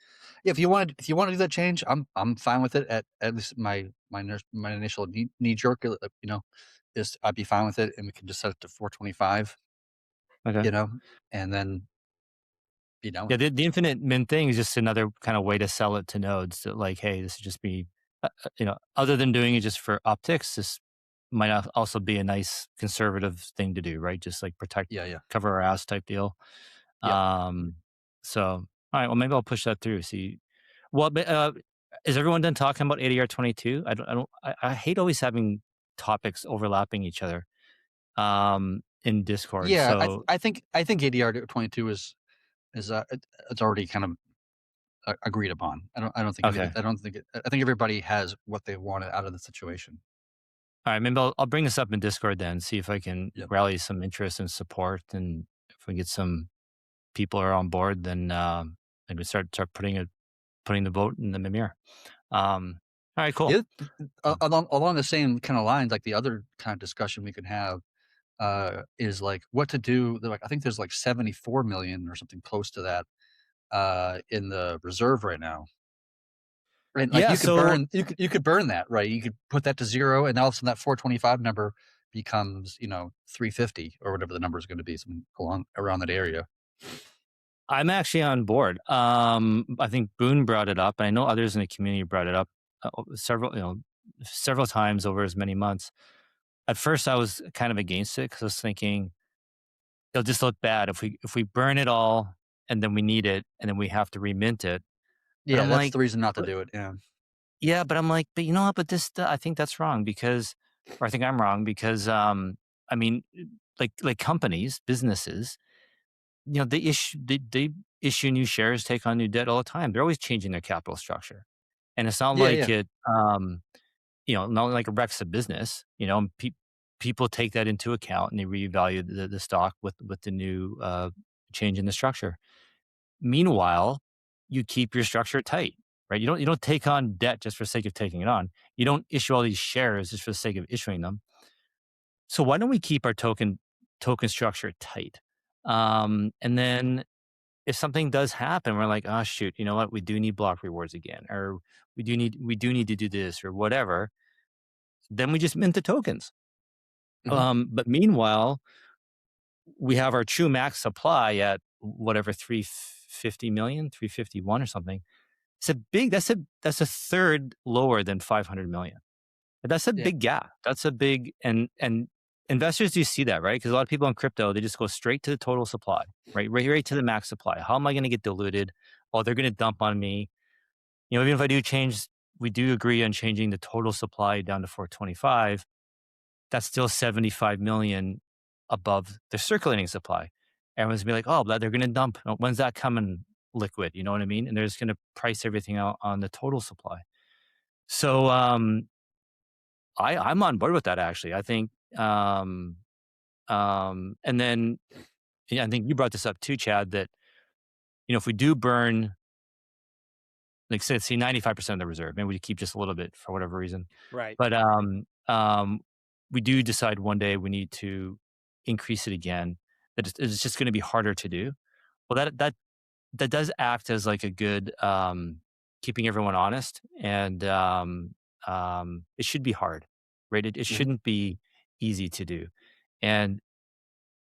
Speaker 3: Yeah, if you want to do that change, I'm fine with it. At least my initial knee jerk, is I'd be fine with it, and we can just set it to 425,
Speaker 2: okay.
Speaker 3: and then be done with
Speaker 2: Yeah,
Speaker 3: it.
Speaker 2: the infinite min thing is just another kind of way to sell it to nodes that like, hey, this would just be, other than doing it just for optics, this might also be a nice conservative thing to do, right? Just like protect,
Speaker 3: Yeah, yeah,
Speaker 2: cover our ass type deal.
Speaker 3: yeah,
Speaker 2: So, all right, well, maybe I'll push that through. See, well, but, is everyone done talking about ADR 22? I hate always having topics overlapping each other, in Discord.
Speaker 3: yeah.
Speaker 2: So,
Speaker 3: I think ADR 22 is it's already kind of agreed upon.
Speaker 2: okay.
Speaker 3: I think everybody has what they wanted out of the situation.
Speaker 2: All right, maybe I'll bring this up in Discord then, see if I can
Speaker 3: Yep.
Speaker 2: rally some interest and support, and if we get some people are on board, then maybe start putting the vote in the mirror. All right, cool.
Speaker 3: Yeah, along the same kind of lines, like the other kind of discussion we could have is like what to do. Like I think there's like 74 million or something close to that in the reserve right now. And like
Speaker 2: Yeah, so
Speaker 3: you could burn that, right? You could put that to zero, and all of a sudden that 425 number becomes 350 or whatever the number is going to be, something along around that area.
Speaker 2: I'm actually on board. I think Boone brought it up, and I know others in the community brought it up several times over as many months. At first, I was kind of against it because I was thinking it'll just look bad if we burn it all and then we need it and then we have to remint it. But
Speaker 3: Yeah,
Speaker 2: I'm
Speaker 3: that's
Speaker 2: like,
Speaker 3: the reason not to
Speaker 2: but
Speaker 3: do it. Yeah,
Speaker 2: yeah, but I'm like, but you know what? But I think that's wrong because, or I think I'm wrong because, I mean, like companies, businesses, they issue new shares, take on new debt all the time. They're always changing their capital structure, and it's not
Speaker 3: yeah,
Speaker 2: like
Speaker 3: yeah.
Speaker 2: not like it wrecks a business. And people take that into account and they revalue the stock with the new change in the structure. Meanwhile, you keep your structure tight, right? You don't take on debt just for the sake of taking it on. You don't issue all these shares just for the sake of issuing them. So why don't we keep our token structure tight? And then if something does happen, we're like, oh shoot, you know what? We do need block rewards again, or we do need to do this or whatever. Then we just mint the tokens.
Speaker 3: Hmm.
Speaker 2: But meanwhile, we have our true max supply at whatever 350 million, 351 or something. It's a big. That's a third lower than 500 million. But that's a
Speaker 3: Yeah.
Speaker 2: big gap. That's a big and investors do see that, right? Because a lot of people in crypto they just go straight to the total supply, right to the max supply. How am I going to get diluted? Oh, they're going to dump on me. Even if I do change, we do agree on changing the total supply down to 425. That's still 75 million above the circulating supply. Everyone's gonna be like, oh, they're going to dump. When's that coming liquid? You know what I mean? And they're just going to price everything out on the total supply. So I'm on board with that actually. I think and then I think you brought this up too, Chad, that if we do burn like say 95% of the reserve, maybe we keep just a little bit for whatever reason.
Speaker 1: Right.
Speaker 2: But we do decide one day we need to increase it again, that it's just going to be harder to do. Well, that does act as like a good keeping everyone honest, and it should be hard, right? It
Speaker 3: Hmm.
Speaker 2: shouldn't be easy to do. And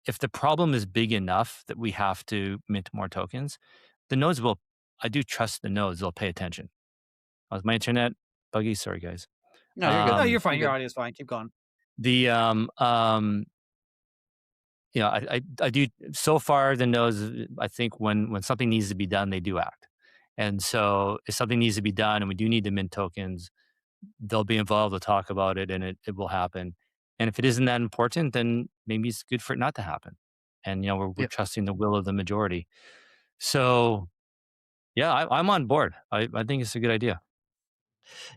Speaker 2: if the problem is big enough that we have to mint more tokens, the nodes will. I do trust the nodes; they'll pay attention. Was my internet buggy? Sorry, guys.
Speaker 3: No, you're good.
Speaker 1: No, you're
Speaker 2: Um,
Speaker 1: fine.
Speaker 3: You're
Speaker 1: Your
Speaker 3: good.
Speaker 1: audio is fine. Keep going.
Speaker 2: the I do so far the nodes. I think when something needs to be done, they do act. And so if something needs to be done and we do need to mint tokens, they'll be involved. They'll talk about it and it will happen. And if it isn't that important, then maybe it's good for it not to happen. And we're
Speaker 3: Yeah.
Speaker 2: trusting the will of the majority. So yeah, I'm on board. I think it's a good idea.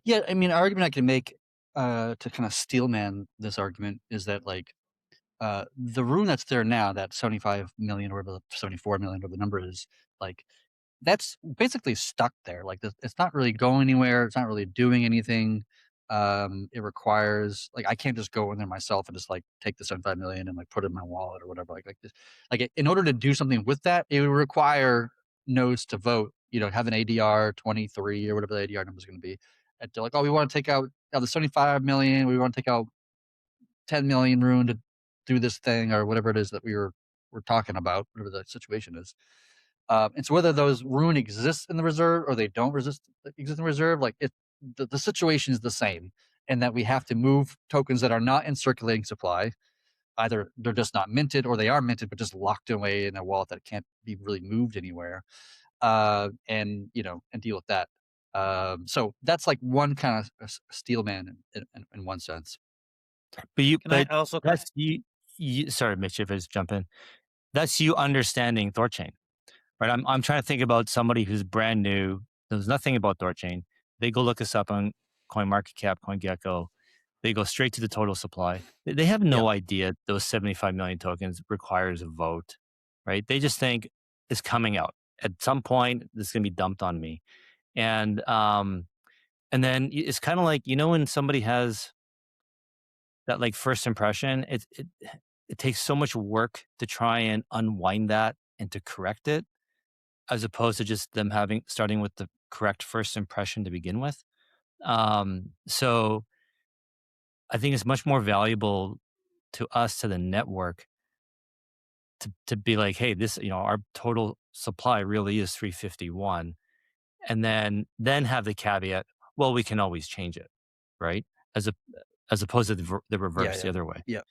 Speaker 3: Yeah, I mean, argument I can make to kind of steelman this argument is that like the rune that's there now, that 75 million or the 74 million or the number is, like that's basically stuck there. Like it's not really going anywhere. It's not really doing anything. It requires like I can't just go in there myself and just like take the 75 million and like put it in my wallet or whatever. Like this, like in order to do something with that, it would require nodes to vote. Have an ADR 23 or whatever the ADR number is going to be. And they're like, oh, we want to take out the 75 million. We want to take out 10 million rune to do this thing or whatever it is that we're talking about, whatever the situation is. And so whether those rune exist in the reserve or they don't exist in the reserve, like the situation is the same, and that we have to move tokens that are not in circulating supply. Either they're just not minted, or they are minted but just locked away in a wallet that can't be really moved anywhere. And deal with that. So that's like one kind of steelman in one sense.
Speaker 2: But
Speaker 1: I also
Speaker 2: that's you. Sorry, Mitch, if I just jump in. That's you understanding THORChain, right? I'm trying to think about somebody who's brand new, knows nothing about THORChain. They go look us up on CoinMarketCap, CoinGecko. They go straight to the total supply. They have no idea those 75 million tokens requires a vote, right? They just think it's coming out at some point. This is gonna be dumped on me, and then it's kind of like when somebody has that like first impression, it takes so much work to try and unwind that and to correct it, as opposed to just them starting with the correct first impression to begin with. So I think it's much more valuable to us, to the network, to be like, hey, this, our total supply really is 351, and then have the caveat, well, we can always change it, right? As a as opposed to the reverse, the other way.
Speaker 3: Yeah.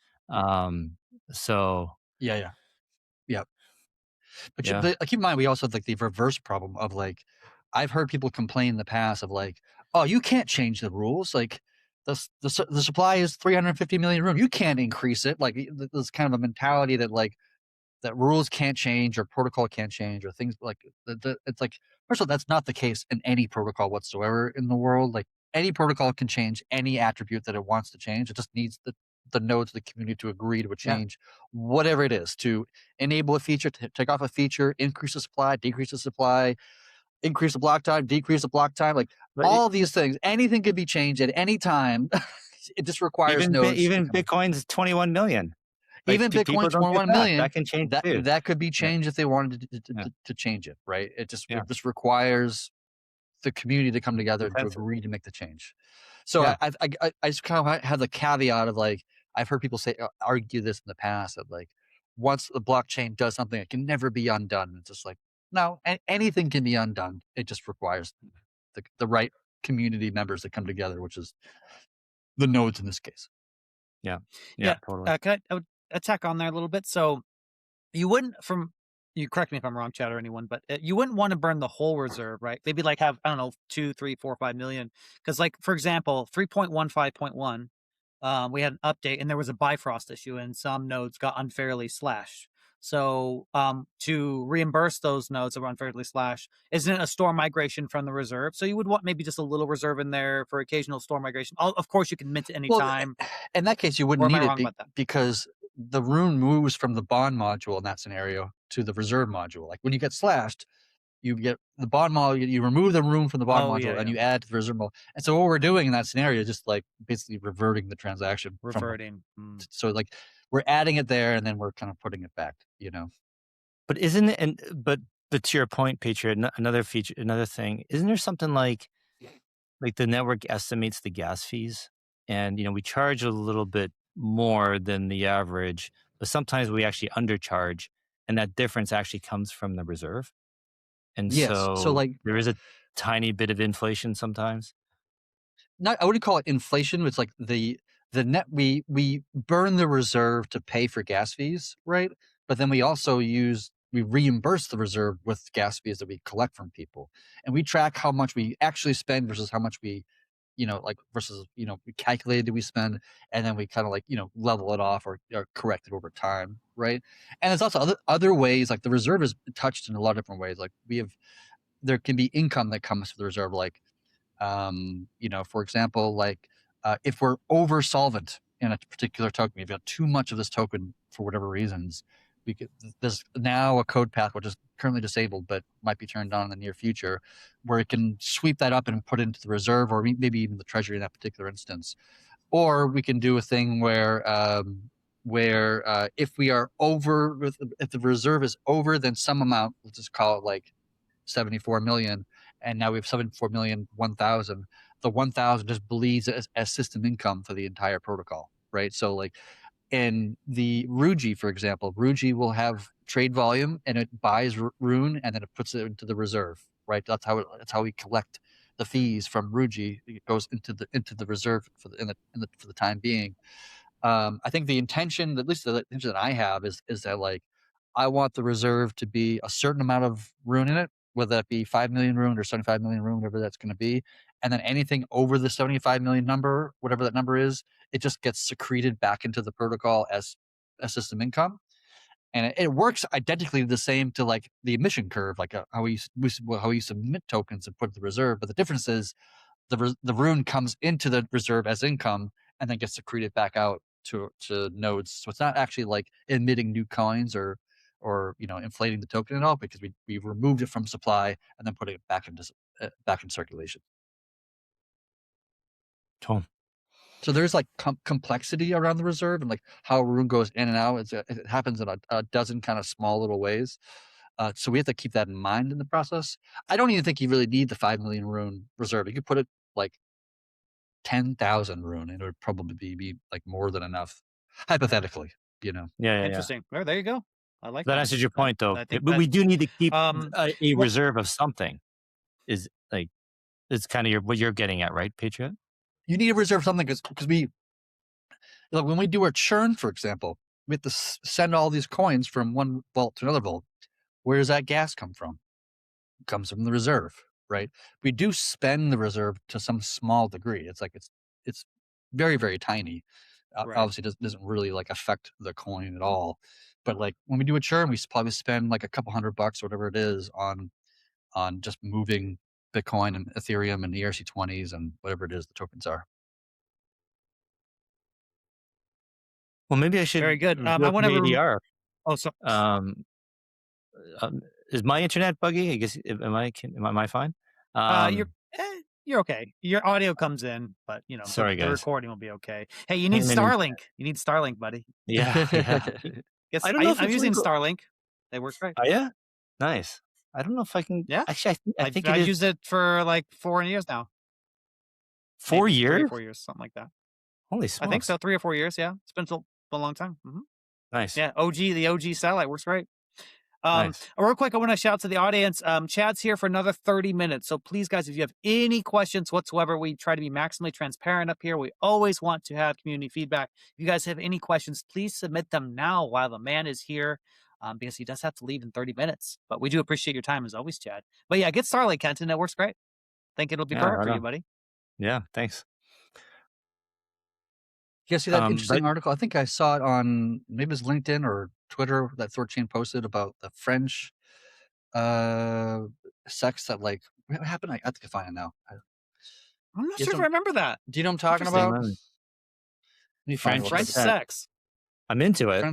Speaker 2: So
Speaker 3: Yeah. But,
Speaker 2: yeah,
Speaker 3: but keep in mind, we also have like the reverse problem of like, I've heard people complain in the past of like, oh, you can't change the rules. Like the supply is 350 million room. You can't increase it. Like there's kind of a mentality that like that rules can't change or protocol can't change or things like it's like, first of all, that's not the case in any protocol whatsoever in the world. Like any protocol can change any attribute that it wants to change. It just needs the nodes of the community to agree to a change, whatever it is, to enable a feature, to take off a feature, increase the supply, decrease the supply, increase the block time, decrease the block time. Like
Speaker 2: but
Speaker 3: all these things, anything could be changed at any time. It just requires nodes to
Speaker 2: even
Speaker 3: come.
Speaker 2: Bitcoin's 21 million. Like,
Speaker 3: Even
Speaker 2: people
Speaker 3: Bitcoin
Speaker 2: don't get
Speaker 3: 21
Speaker 2: that.
Speaker 3: million,
Speaker 2: That can change
Speaker 3: that
Speaker 2: too.
Speaker 3: that could be
Speaker 2: Yeah,
Speaker 3: changed if they wanted
Speaker 2: yeah,
Speaker 3: to change it, right? It just
Speaker 2: yeah.
Speaker 3: requires the community to come together and to
Speaker 2: Consensus.
Speaker 3: agree to make the change. So
Speaker 2: Yeah.
Speaker 3: I just kind of have the caveat of like, I've heard people say argue this in the past of like, once the blockchain does something, it can never be undone. It's just like, no, anything can be undone. It just requires the right community members to come together, which is the nodes in this case.
Speaker 2: Yeah.
Speaker 1: Yeah.
Speaker 2: Yeah. Totally.
Speaker 1: I would attack on there a little bit. So you wouldn't, you correct me if I'm wrong, Chad, or anyone, but you wouldn't want to burn the whole reserve, right? Maybe like have, I don't know, 2, 3, 4, 5 million. Because like, for example, 3.15.1, we had an update and there was a Bifrost issue and some nodes got unfairly slashed. So to reimburse those nodes that were unfairly slashed, isn't it a store migration from the reserve? So you would want maybe just a little reserve in there for occasional store migration. Of course, you can mint at any
Speaker 3: Well,
Speaker 1: time.
Speaker 3: in that case, you wouldn't
Speaker 1: Or am I
Speaker 3: need it
Speaker 1: wrong about that?
Speaker 3: because the rune moves from the bond module in that scenario to the reserve module. Like when you get slashed, you get the bond module, you remove the rune from the bond
Speaker 1: Oh,
Speaker 3: module
Speaker 1: yeah,
Speaker 3: and
Speaker 1: yeah.
Speaker 3: you add to the reserve module. And so what we're doing in that scenario is just like basically reverting the transaction from.
Speaker 1: Reverting.
Speaker 3: So like we're adding it there and then we're kind of putting it back,
Speaker 2: But isn't it? But to your point, Patriot, another feature, another thing. Isn't there something like the network estimates the gas fees, and we charge a little bit more than the average, but sometimes we actually undercharge, and that difference actually comes from the reserve. And
Speaker 3: Yes. So
Speaker 2: so
Speaker 3: like
Speaker 2: there is a tiny bit of inflation sometimes.
Speaker 3: not I wouldn't call it inflation. It's like the net we burn the reserve to pay for gas fees, right? But then we also we reimburse the reserve with gas fees that we collect from people, and we track how much we actually spend versus how much we, like versus we calculated we spend, and then we kind of like level it off or correct it over time, right? And there's also other ways. Like the reserve is touched in a lot of different ways. Like there can be income that comes to the reserve, like for example, like if we're over solvent in a particular token, we've got too much of this token for whatever reasons, there's now a code path which is currently disabled but might be turned on in the near future, where it can sweep that up and put it into the reserve or maybe even the treasury in that particular instance. Or we can do a thing where if we are over, if the reserve is over, then some amount, let's just call it like 74 million, and now we have 74 million 1,000. The 1,000 just bleeds as system income for the entire protocol, right? So like in the Ruji, for example, Ruji will have trade volume and it buys Rune and then it puts it into the reserve, right? That's how we collect the fees from Ruji. It goes into the reserve for the time being. I think the intention, at least the intention that I have, is that like I want the reserve to be a certain amount of Rune in it, whether that be 5 million Rune or 75 million Rune, whatever that's going to be. And then anything over the 75 million number, whatever that number is, it just gets secreted back into the protocol as system income. And it works identically the same to like the emission curve, like how we submit tokens and put the reserve. But the difference is the Rune comes into the reserve as income and then gets secreted back out to nodes. So it's not actually like emitting new coins or inflating the token at all, because we removed it from supply and then put it back in circulation.
Speaker 2: Cool.
Speaker 3: So there's like complexity around the reserve and like how Rune goes in and out. It happens in a dozen kind of small little ways. So we have to keep that in mind in the process. I don't even think you really need the 5 million Rune reserve. You could put it like 10,000 Rune and it would probably be like more than enough, hypothetically,
Speaker 2: Yeah.
Speaker 1: Interesting. Well, there you go. I like
Speaker 2: That
Speaker 1: that.
Speaker 2: answers your point, though.
Speaker 1: I think
Speaker 2: But we do need to keep a
Speaker 1: well-
Speaker 2: reserve of something. Is like it's kind of what you're getting at, right, Patriot?
Speaker 3: You need to reserve something because when we do our churn, for example, we have to send all these coins from one vault to another vault. Where does that gas come from? It comes from the reserve, right? We do spend the reserve to some small degree. It's like it's very, very tiny.
Speaker 1: Right.
Speaker 3: Obviously, doesn't really like affect the coin at all. But like when we do a churn, we probably spend like a couple $100 or whatever it is on just moving Bitcoin and Ethereum and ERC20s and whatever it is the tokens are.
Speaker 2: Well, maybe I should.
Speaker 1: Very good.
Speaker 2: I want to ADR.
Speaker 1: Oh, so
Speaker 2: is my internet buggy? I guess am I fine?
Speaker 1: you're okay. Your audio comes in, but
Speaker 2: sorry,
Speaker 1: the
Speaker 2: guys.
Speaker 1: recording will be okay. Hey, you need Starlink. You need Starlink, buddy.
Speaker 2: Yeah.
Speaker 1: I don't know. I'm using Starlink. They work great.
Speaker 2: Oh yeah, nice. I don't know if I can.
Speaker 1: Yeah,
Speaker 2: actually, I think
Speaker 1: I've used it for like 4 years now.
Speaker 2: 4 years?
Speaker 1: 3 or 4 years, something like that.
Speaker 2: Holy smokes!
Speaker 1: I think so. 3 or 4 years. Yeah, it's been a long time. Mm-hmm.
Speaker 2: Nice.
Speaker 1: Yeah, the OG satellite works great.
Speaker 2: Nice.
Speaker 1: Real quick, I want to shout to the audience. Chad's here for another 30 minutes. So please, guys, if you have any questions whatsoever, we try to be maximally transparent up here. We always want to have community feedback. If you guys have any questions, please submit them now while the man is here, because he does have to leave in 30 minutes. But we do appreciate your time as always, Chad. But yeah, get Starlink, Kenton. It works great. I think it'll be perfect for you, buddy.
Speaker 2: Yeah, thanks.
Speaker 3: You guys see that interesting article? I think I saw it on maybe it was LinkedIn or Twitter that THORChain posted about the French sex that like what happened? I have to find it now.
Speaker 1: I'm not sure if I remember that.
Speaker 3: Do you know what I'm talking about?
Speaker 1: French sex.
Speaker 2: I'm into it.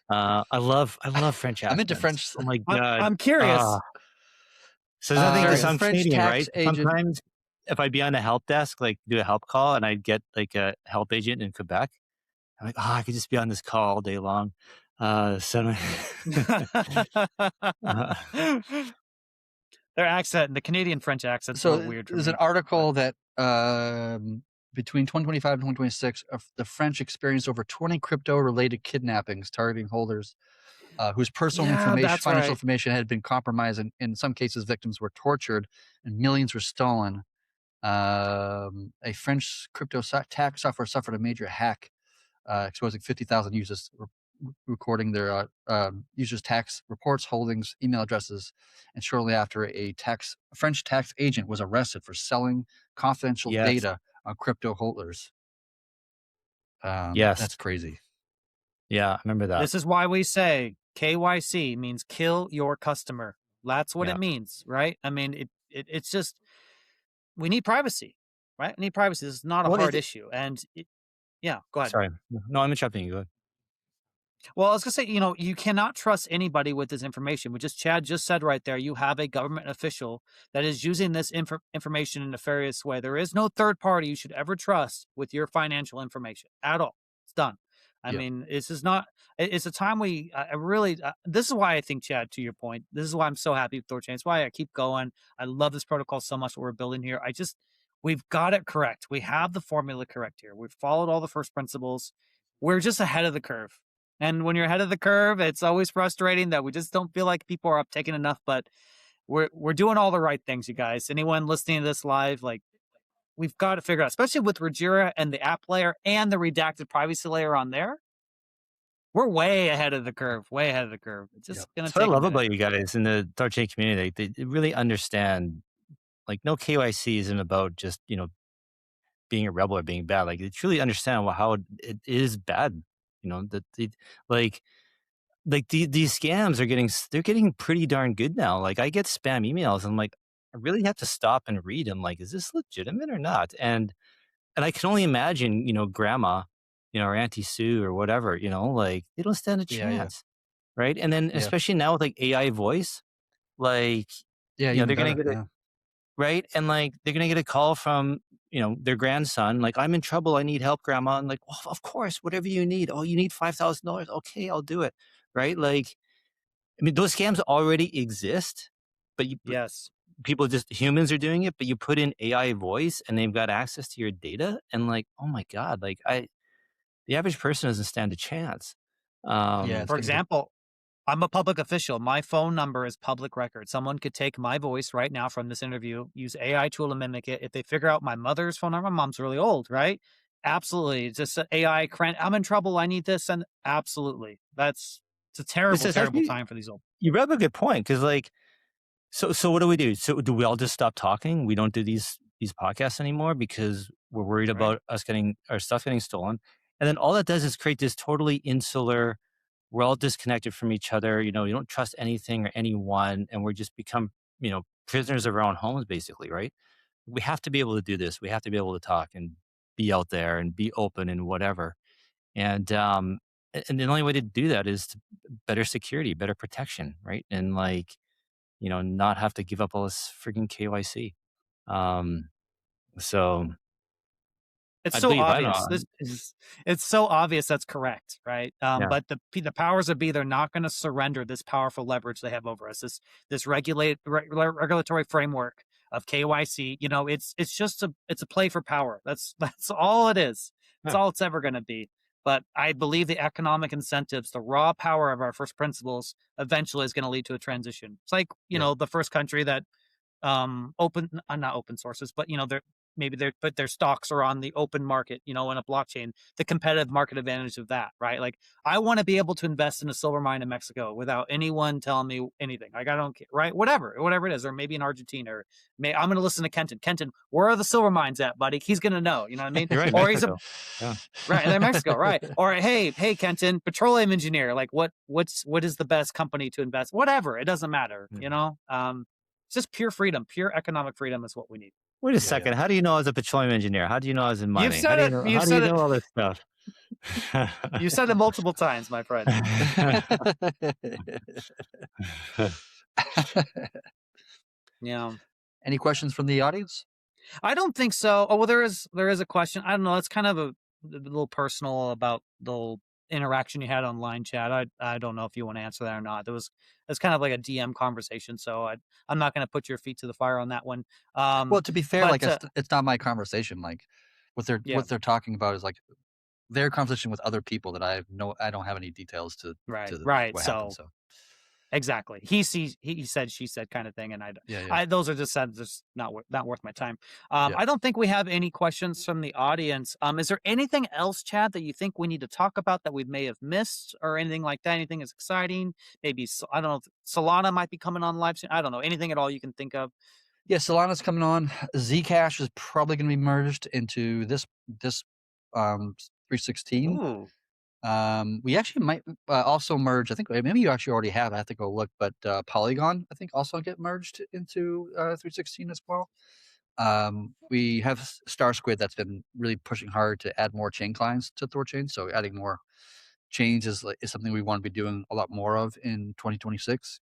Speaker 2: I love French accents.
Speaker 3: I'm into French.
Speaker 2: Oh my god!
Speaker 1: I'm curious.
Speaker 2: So there's nothing I'm Canadian, right? Sometimes if I'd be on a help desk, like do a help call, and I'd get like a help agent in Quebec, I'm like, I could just be on this call all day long. So
Speaker 1: their accent, the Canadian French accent, so weird.
Speaker 3: There's an article that between 2025 and 2026, the French experienced over 20 crypto-related kidnappings targeting holders whose personal financial information had been compromised, and in some cases, victims were tortured and millions were stolen. A French crypto tax software suffered a major hack, exposing 50,000 users, recording their users' tax reports, holdings, email addresses, and shortly after, a French tax agent was arrested for selling confidential data on crypto holders. That's crazy.
Speaker 2: Yeah, I remember that.
Speaker 1: This is why we say KYC means kill your customer. That's what it means, right? I mean, it's just we need privacy, right? We need privacy. This is not a hard issue, and go ahead.
Speaker 2: Sorry, no, I'm interrupting you. Go ahead.
Speaker 1: Well, I was gonna say, you cannot trust anybody with this information. Which just Chad just said right there. You have a government official that is using this information in a nefarious way. There is no third party you should ever trust with your financial information at all. It's done. I
Speaker 3: Yeah.
Speaker 1: mean, this is not. It's a time I really. This is why I think, Chad, to your point, this is why I'm so happy with THORChain. It's why I keep going. I love this protocol so much. What we're building here. We've got it correct. We have the formula correct here. We've followed all the first principles. We're just ahead of the curve. And when you're ahead of the curve, it's always frustrating that we just don't feel like people are uptaking enough. But we're doing all the right things, you guys. Anyone listening to this live, like we've got to figure out, especially with Regira and the app layer and the redacted privacy layer on there. We're way ahead of the curve. Way ahead of the curve. It's just gonna
Speaker 2: That's what I
Speaker 1: take a
Speaker 2: love
Speaker 1: minute.
Speaker 2: about you guys in the THORChain community. They really understand, like, no KYC isn't about just, being a rebel or being bad. Like, they truly understand how it is bad. That like these scams are they're getting pretty darn good now. Like, I get spam emails. And I'm like, I really have to stop and read. I'm like, is this legitimate or not? And I can only imagine, grandma, or Auntie Sue or whatever, like, they don't stand a
Speaker 3: Yeah, yeah,
Speaker 2: chance. Right. And then
Speaker 3: yeah,
Speaker 2: especially now with like AI voice, like,
Speaker 3: yeah. Even
Speaker 2: they're gonna
Speaker 3: better.
Speaker 2: get it
Speaker 3: Yeah,
Speaker 2: right. And like they're gonna get a call from, their grandson, like, I'm in trouble, I need help, grandma. And like, well, of course, whatever you need. Oh, you need $5,000. Okay, I'll do it. Right. Like, I mean, those scams already exist, but
Speaker 1: Yes.
Speaker 2: humans are doing it, but you put in AI voice and they've got access to your data. And like, oh my God, like the average person doesn't stand a chance.
Speaker 3: yeah.
Speaker 2: Um,
Speaker 3: It's
Speaker 1: For
Speaker 3: getting to
Speaker 1: example, I'm a public official. My phone number is public record. Someone could take my voice right now from this interview, use AI tool to mimic it. If they figure out my mother's phone number, my mom's really old, right? Absolutely. It's just AI. I'm in trouble. I need this. And absolutely. It's a
Speaker 2: this
Speaker 1: terrible,
Speaker 2: is
Speaker 1: terrible
Speaker 2: actually,
Speaker 1: time for these old.
Speaker 2: you brought up a good point. Cause like, so what do we do? So do we all just stop talking? We don't do these podcasts anymore because we're worried
Speaker 1: Right.
Speaker 2: about us getting our stuff getting stolen. And then all that does is create this totally insular, we're all disconnected from each other. You don't trust anything or anyone, and we're just become, prisoners of our own homes, basically, right? We have to be able to do this. We have to be able to talk and be out there and be open and whatever. And the only way to do that is to better security, better protection, right? And like, not have to give up all this freaking KYC. Um, so
Speaker 1: It's
Speaker 2: I
Speaker 1: so
Speaker 2: believe I
Speaker 1: obvious.
Speaker 2: know.
Speaker 1: It's so obvious that's correct, right?
Speaker 2: Yeah.
Speaker 1: But the powers that be, they're not going to surrender this powerful leverage they have over us. This regulatory framework of KYC. It's a play for power. That's all it is. That's
Speaker 2: Huh.
Speaker 1: all it's ever going to be. But I believe the economic incentives, the raw power of our first principles, eventually is going to lead to a transition. It's like
Speaker 3: yeah,
Speaker 1: the first country that open not open sources, but they're maybe they're but their stocks are on the open market, in a blockchain, the competitive market advantage of that, right? Like, I want to be able to invest in a silver mine in Mexico without anyone telling me anything. Like, I don't care, right? Whatever it is, or maybe in Argentina, or I'm going to listen to Kenton, where are the silver mines at, buddy? He's going to know, you know what I mean?
Speaker 2: You're right,
Speaker 1: Or he's a
Speaker 2: Mexico. Yeah.
Speaker 1: right, they're Mexico, right? Or hey, Kenton, petroleum engineer, like what is the best company to invest? Whatever, it doesn't matter, it's just pure freedom, pure economic freedom is what we need.
Speaker 2: Wait a
Speaker 3: yeah, yeah.
Speaker 2: second. How do you know I was a petroleum engineer? How do you know I was in
Speaker 1: You've
Speaker 2: mining? How
Speaker 1: said
Speaker 2: do you
Speaker 1: it.
Speaker 2: know?
Speaker 1: You've
Speaker 2: How do you
Speaker 1: said it.
Speaker 2: know all this stuff?
Speaker 1: You've said it multiple times, my friend. Yeah.
Speaker 3: Any questions from the audience?
Speaker 1: I don't think so. Oh, well, there is a question. I don't know. It's kind of a little personal about the whole interaction you had online, chat. I don't know if you want to answer that or not. It's kind of like a DM conversation, so I'm not going to put your feet to the fire on that one.
Speaker 3: Well, to be fair,
Speaker 1: But
Speaker 3: like it's not my conversation. Like
Speaker 1: yeah,
Speaker 3: what they're talking about is like their conversation with other people that I don't have any details to
Speaker 1: right.
Speaker 3: what
Speaker 1: So
Speaker 3: happened. So
Speaker 1: exactly. He said, she said kind of thing. And
Speaker 3: yeah, yeah,
Speaker 1: I those are just not worth my time.
Speaker 3: yeah.
Speaker 1: I don't think we have any questions from the audience. Is there anything else, Chad, that you think we need to talk about that we may have missed or anything like that? Anything is exciting? Maybe, I don't know, if Solana might be coming on live soon. I don't know. Anything at all you can think of?
Speaker 3: Yeah, Solana's coming on. Zcash is probably going to be merged into this 316.
Speaker 1: Ooh.
Speaker 3: We actually might also merge. I think maybe you actually already have. I have to go look, but Polygon I think also get merged into 316 as well. We have Star Squid that's been really pushing hard to add more chain clients to THORChain, so adding more chains is something we want to be doing a lot more of in 2026.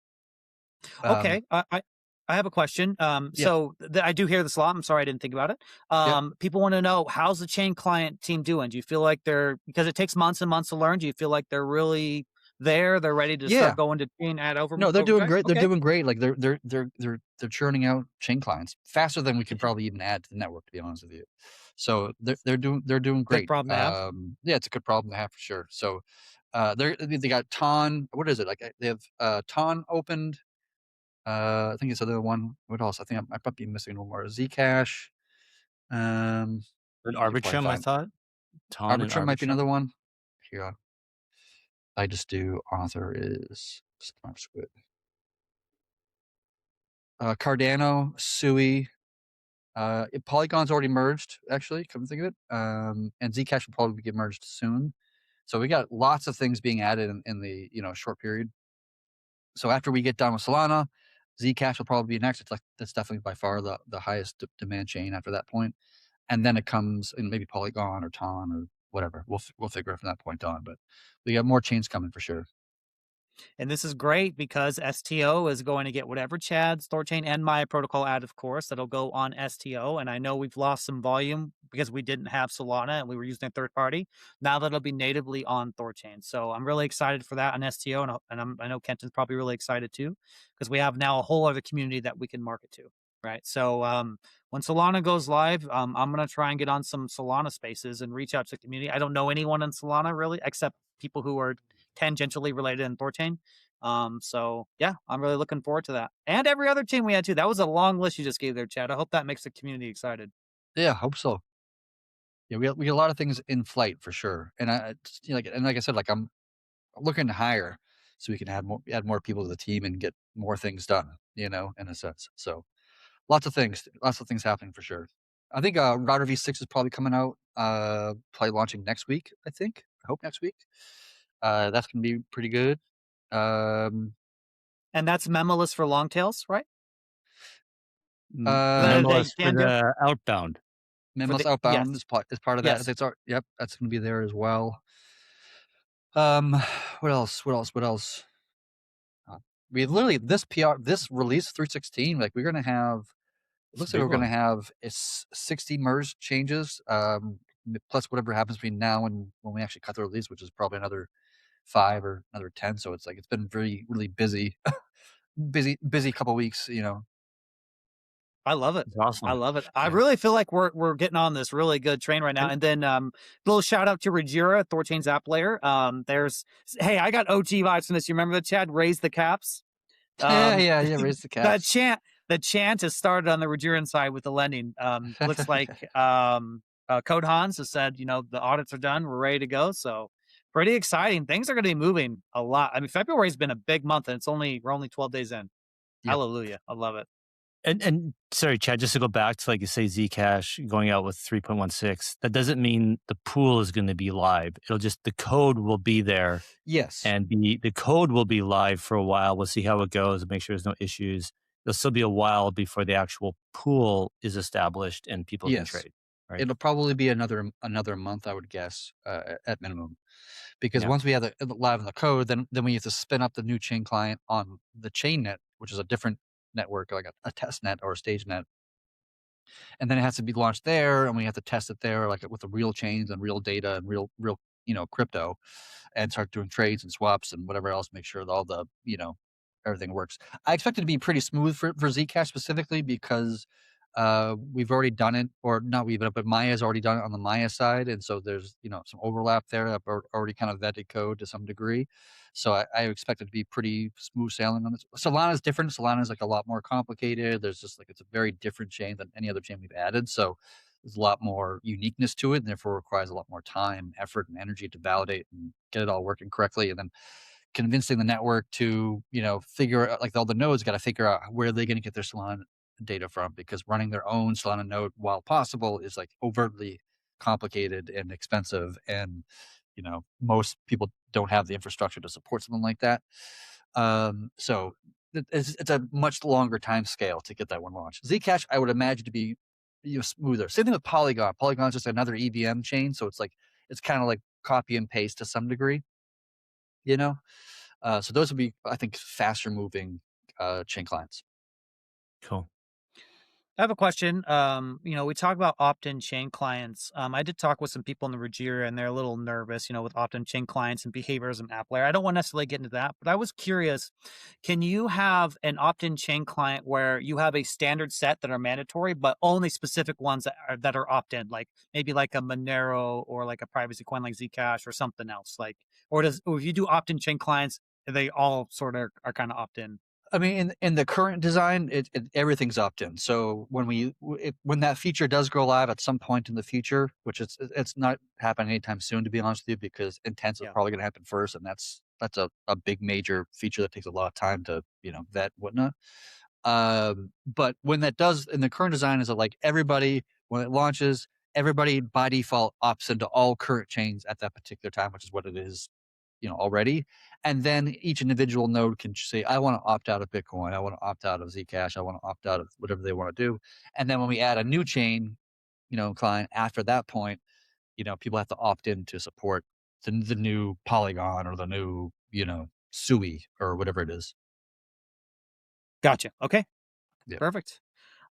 Speaker 1: Okay, I have a question.
Speaker 3: Yeah,
Speaker 1: So I do hear this a lot. I'm sorry I didn't think about it.
Speaker 3: yep.
Speaker 1: People want to know, how's the chain client team doing? Do you feel like they're, because it takes months and months to learn? Do you feel like they're really there? They're ready to start
Speaker 3: Yeah.
Speaker 1: going to chain ad
Speaker 3: No, they're doing
Speaker 1: overdrive?
Speaker 3: great. They're
Speaker 1: Okay,
Speaker 3: doing great. Like they're churning out chain clients faster than we could probably even add to the network, to be honest with you. So they're doing
Speaker 1: good
Speaker 3: great.
Speaker 1: problem to have.
Speaker 3: Yeah, it's a good problem to have for sure. So they got Ton. What is it? Like they have Ton opened. I think it's another one. What else? I think I might be missing one more. Zcash.
Speaker 2: An
Speaker 3: You could probably
Speaker 2: Arbitrum, I
Speaker 3: find
Speaker 2: thought. Ton and
Speaker 3: Arbitrum might be
Speaker 2: Arbitrum.
Speaker 3: another one. Here, I just do author is Smart Squid. Cardano, Sui, Polygon's already merged, actually, come to think of it. And Zcash will probably get merged soon. So we got lots of things being added in the short period. So after we get done with Solana, Zcash will probably be next. It's like that's definitely by far the highest demand chain after that point. And then it comes in maybe Polygon or Ton or whatever. We'll figure it from that point on. But we got more chains coming for sure.
Speaker 1: And this is great because STO is going to get whatever Chad's THORChain and Maya protocol add, of course, that'll go on STO. And I know we've lost some volume because we didn't have Solana and we were using a third party. Now that'll be natively on THORChain. So I'm really excited for that on STO. And I know Kenton's probably really excited too, because we have now a whole other community that we can market to. Right. So when Solana goes live, I'm going to try and get on some Solana spaces and reach out to the community. I don't know anyone in Solana really, except people who are tangentially related in THORChain. So yeah, I'm really looking forward to that. And every other chain we had too. That was a long list you just gave there, Chad. I hope that makes the community excited.
Speaker 3: Yeah, hope so. Yeah, we got a lot of things in flight for sure. And like I said, like I'm looking to hire so we can add more people to the team and get more things done, in a sense. So lots of things happening for sure. I think Router V6 is probably coming out, probably launching next week, I think. I hope next week. That's gonna be pretty good. Um
Speaker 1: And that's memoless for long tails, right?
Speaker 3: uh
Speaker 1: They
Speaker 2: Memos for
Speaker 1: can do
Speaker 2: the outbound.
Speaker 1: for
Speaker 3: Memos
Speaker 1: the
Speaker 3: Outbound
Speaker 1: yes,
Speaker 3: is part of that.
Speaker 1: yes.
Speaker 3: It's yep, that's gonna be there as well. Um what else? What else? We literally this release 316, like we're gonna have it
Speaker 2: It's a
Speaker 3: looks like
Speaker 2: big
Speaker 3: we're going to
Speaker 2: one.
Speaker 3: have 60 merge changes, plus whatever happens between now and when we actually cut the release, which is probably another 5 or another 10. So it's like it's been very really busy, busy couple weeks.
Speaker 1: I love it.
Speaker 2: It's
Speaker 1: I
Speaker 2: awesome.
Speaker 1: love it. I
Speaker 3: Yeah.
Speaker 1: really feel like we're getting on this really good train right now.
Speaker 2: And
Speaker 1: And then little shout out to Regira, THORChain's app layer. There's hey, I got OG vibes from this. You remember the Chad? Raise the caps.
Speaker 3: Yeah,
Speaker 1: Um,
Speaker 3: yeah, yeah. Raise the
Speaker 1: the
Speaker 3: caps.
Speaker 1: chant the chant has started on the Regiran side with the lending. Looks like Code Hans has said, the audits are done, we're ready to go. So pretty exciting. Things are going to be moving a lot. I mean, February's been a big month, and we're only 12 days in.
Speaker 3: Yep.
Speaker 1: Hallelujah, I love it.
Speaker 2: and sorry, Chad, just to go back to like you say Zcash going out with 3.16, that doesn't mean the pool is going to be live. It'll just the code will be there
Speaker 3: Yes.
Speaker 2: and the code will be live for a while. We'll see how it goes and make sure there's no issues. There'll still be a while before the actual pool is established and people can
Speaker 3: Yes.
Speaker 2: trade. Right.
Speaker 3: It'll probably be another month, I would guess, at minimum. Because
Speaker 2: Yeah.
Speaker 3: once we have it live in the code, then we have to spin up the new chain client on the chain net, which is a different network, like a test net or a stage net. And then it has to be launched there, and we have to test it there, like with the real chains and real data and real crypto, and start doing trades and swaps and whatever else, make sure that all the everything works. I expect it to be pretty smooth for Zcash specifically because we've already done it, or not we, but Maya's already done it on the Maya side, and so there's some overlap there. I've already kind of vetted code to some degree, so I expect it to be pretty smooth sailing on this. Solana's different. Solana's like a lot more complicated. There's just like it's a very different chain than any other chain we've added, so there's a lot more uniqueness to it, and therefore requires a lot more time, effort, and energy to validate and get it all working correctly, and then convincing the network to figure out, like all the nodes got to figure out where they're going to get their Solana data from, because running their own Solana node while possible is like overtly complicated and expensive, and most people don't have the infrastructure to support something like that. So it's a much longer time scale to get that one launched. Zcash, I would imagine to be smoother. Same thing with Polygon. Polygon's just another EVM chain, so it's kind of like copy and paste to some degree. you know. So those would be, I think, faster moving chain clients.
Speaker 2: Cool.
Speaker 1: I have a question. We talk about opt-in chain clients. I did talk with some people in the Regier, and they're a little nervous, with opt-in chain clients and behaviors and app layer. I don't want to necessarily get into that, but I was curious, can you have an opt-in chain client where you have a standard set that are mandatory, but only specific ones that are opt-in, like maybe like a Monero or like a privacy coin like Zcash or something else, or if you do opt-in chain clients, they all sort of are kind of opt-in?
Speaker 3: I mean, in the current design, everything's opt-in. So when that feature does go live at some point in the future, which it's not happening anytime soon, to be honest with you, because Intense is
Speaker 1: Yeah.
Speaker 3: probably going to happen first, and that's a big major feature that takes a lot of time to vet whatnot. But when that does in the current design, is that like everybody when it launches, everybody by default opts into all current chains at that particular time, which is what it is already. And then each individual node can say, I want to opt out of Bitcoin. I want to opt out of Zcash. I want to opt out of whatever they want to do. And then when we add a new chain, client after that point, people have to opt in to support the new Polygon or the new, SUI or whatever it is.
Speaker 1: Gotcha. Okay.
Speaker 3: Yeah.
Speaker 1: Perfect.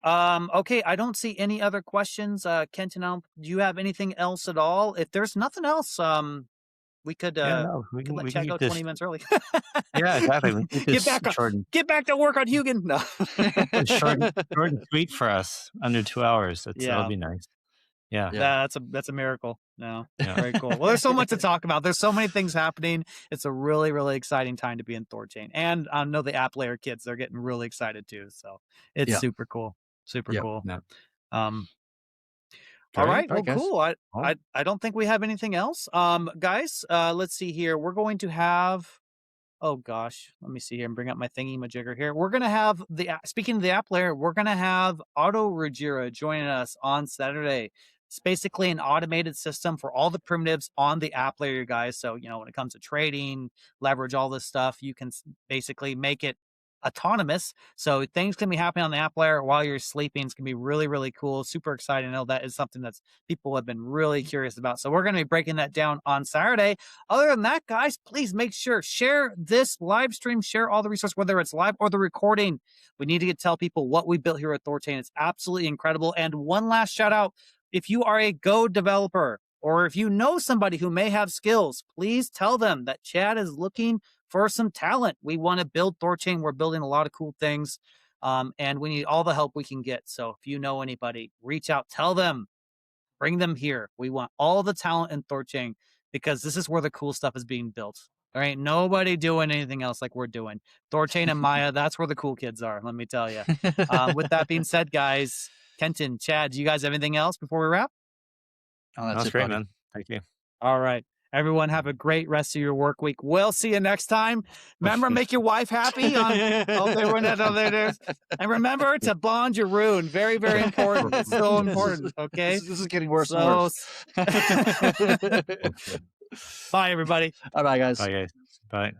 Speaker 1: Okay, I don't see any other questions. Kenton, do you have anything else at all? If there's nothing else, we could
Speaker 2: No,
Speaker 1: let
Speaker 2: we can
Speaker 1: Chad go
Speaker 2: keep
Speaker 1: 20
Speaker 2: this.
Speaker 1: minutes early.
Speaker 2: Yeah, exactly. We keep
Speaker 1: Get
Speaker 2: this
Speaker 1: back on,
Speaker 2: short,
Speaker 1: get back to work on Huginn. No.
Speaker 2: short and sweet for us, under 2 hours. That'll
Speaker 1: Yeah.
Speaker 2: be nice. Yeah.
Speaker 3: Yeah.
Speaker 1: That's a miracle. No.
Speaker 2: Yeah.
Speaker 1: Very cool. Well, there's so much to talk about. There's so many things happening. It's a really, really exciting time to be in THORChain. And I know the app layer kids, they're getting really excited too. So it's
Speaker 3: Yeah.
Speaker 1: super cool. Super
Speaker 3: Yeah.
Speaker 1: cool.
Speaker 2: Yeah.
Speaker 1: Um, all
Speaker 2: Great.
Speaker 1: right.
Speaker 3: All
Speaker 1: Well,
Speaker 3: right, guys.
Speaker 1: cool.
Speaker 2: Well,
Speaker 1: I don't think we have anything else. Guys, let's see here. We're going to have, oh gosh, let me see here and bring up my thingy majigger here. We're gonna have speaking of the app layer, we're gonna have Auto Regira joining us on Saturday. It's basically an automated system for all the primitives on the app layer, guys. So when it comes to trading, leverage, all this stuff, you can basically make it autonomous. So things can be happening on the app layer while you're sleeping. It's gonna be really, really cool. Super exciting. I know that is something that's people have been really curious about. So we're gonna be breaking that down on Saturday. Other than that, guys, please make sure share this live stream, share all the resources, whether it's live or the recording. We need to tell people what we built here at THORChain. It's absolutely incredible. And one last shout out: if you are a Go developer, or if you know somebody who may have skills, please tell them that Chad is looking for some talent. We want to build THORChain. We're building a lot of cool things, and we need all the help we can get. So if you know anybody, reach out, tell them, bring them here. We want all the talent in THORChain because this is where the cool stuff is being built. There ain't nobody doing anything else like we're doing. THORChain and Maya, that's where the cool kids are, let me tell you. With that being said, guys, Kenton, Chad, do you guys have anything else before we wrap?
Speaker 3: Oh,
Speaker 2: that's
Speaker 3: it,
Speaker 2: great,
Speaker 3: buddy.
Speaker 2: man. Thank you.
Speaker 1: All right. Everyone have a great rest of your work week. We'll see you next time. Remember, make your wife happy on and remember to bond your rune. Very, very important. It's so important. Okay.
Speaker 3: This is getting worse and worse.
Speaker 1: Bye, everybody.
Speaker 3: All right, guys.
Speaker 2: Bye, guys. Bye.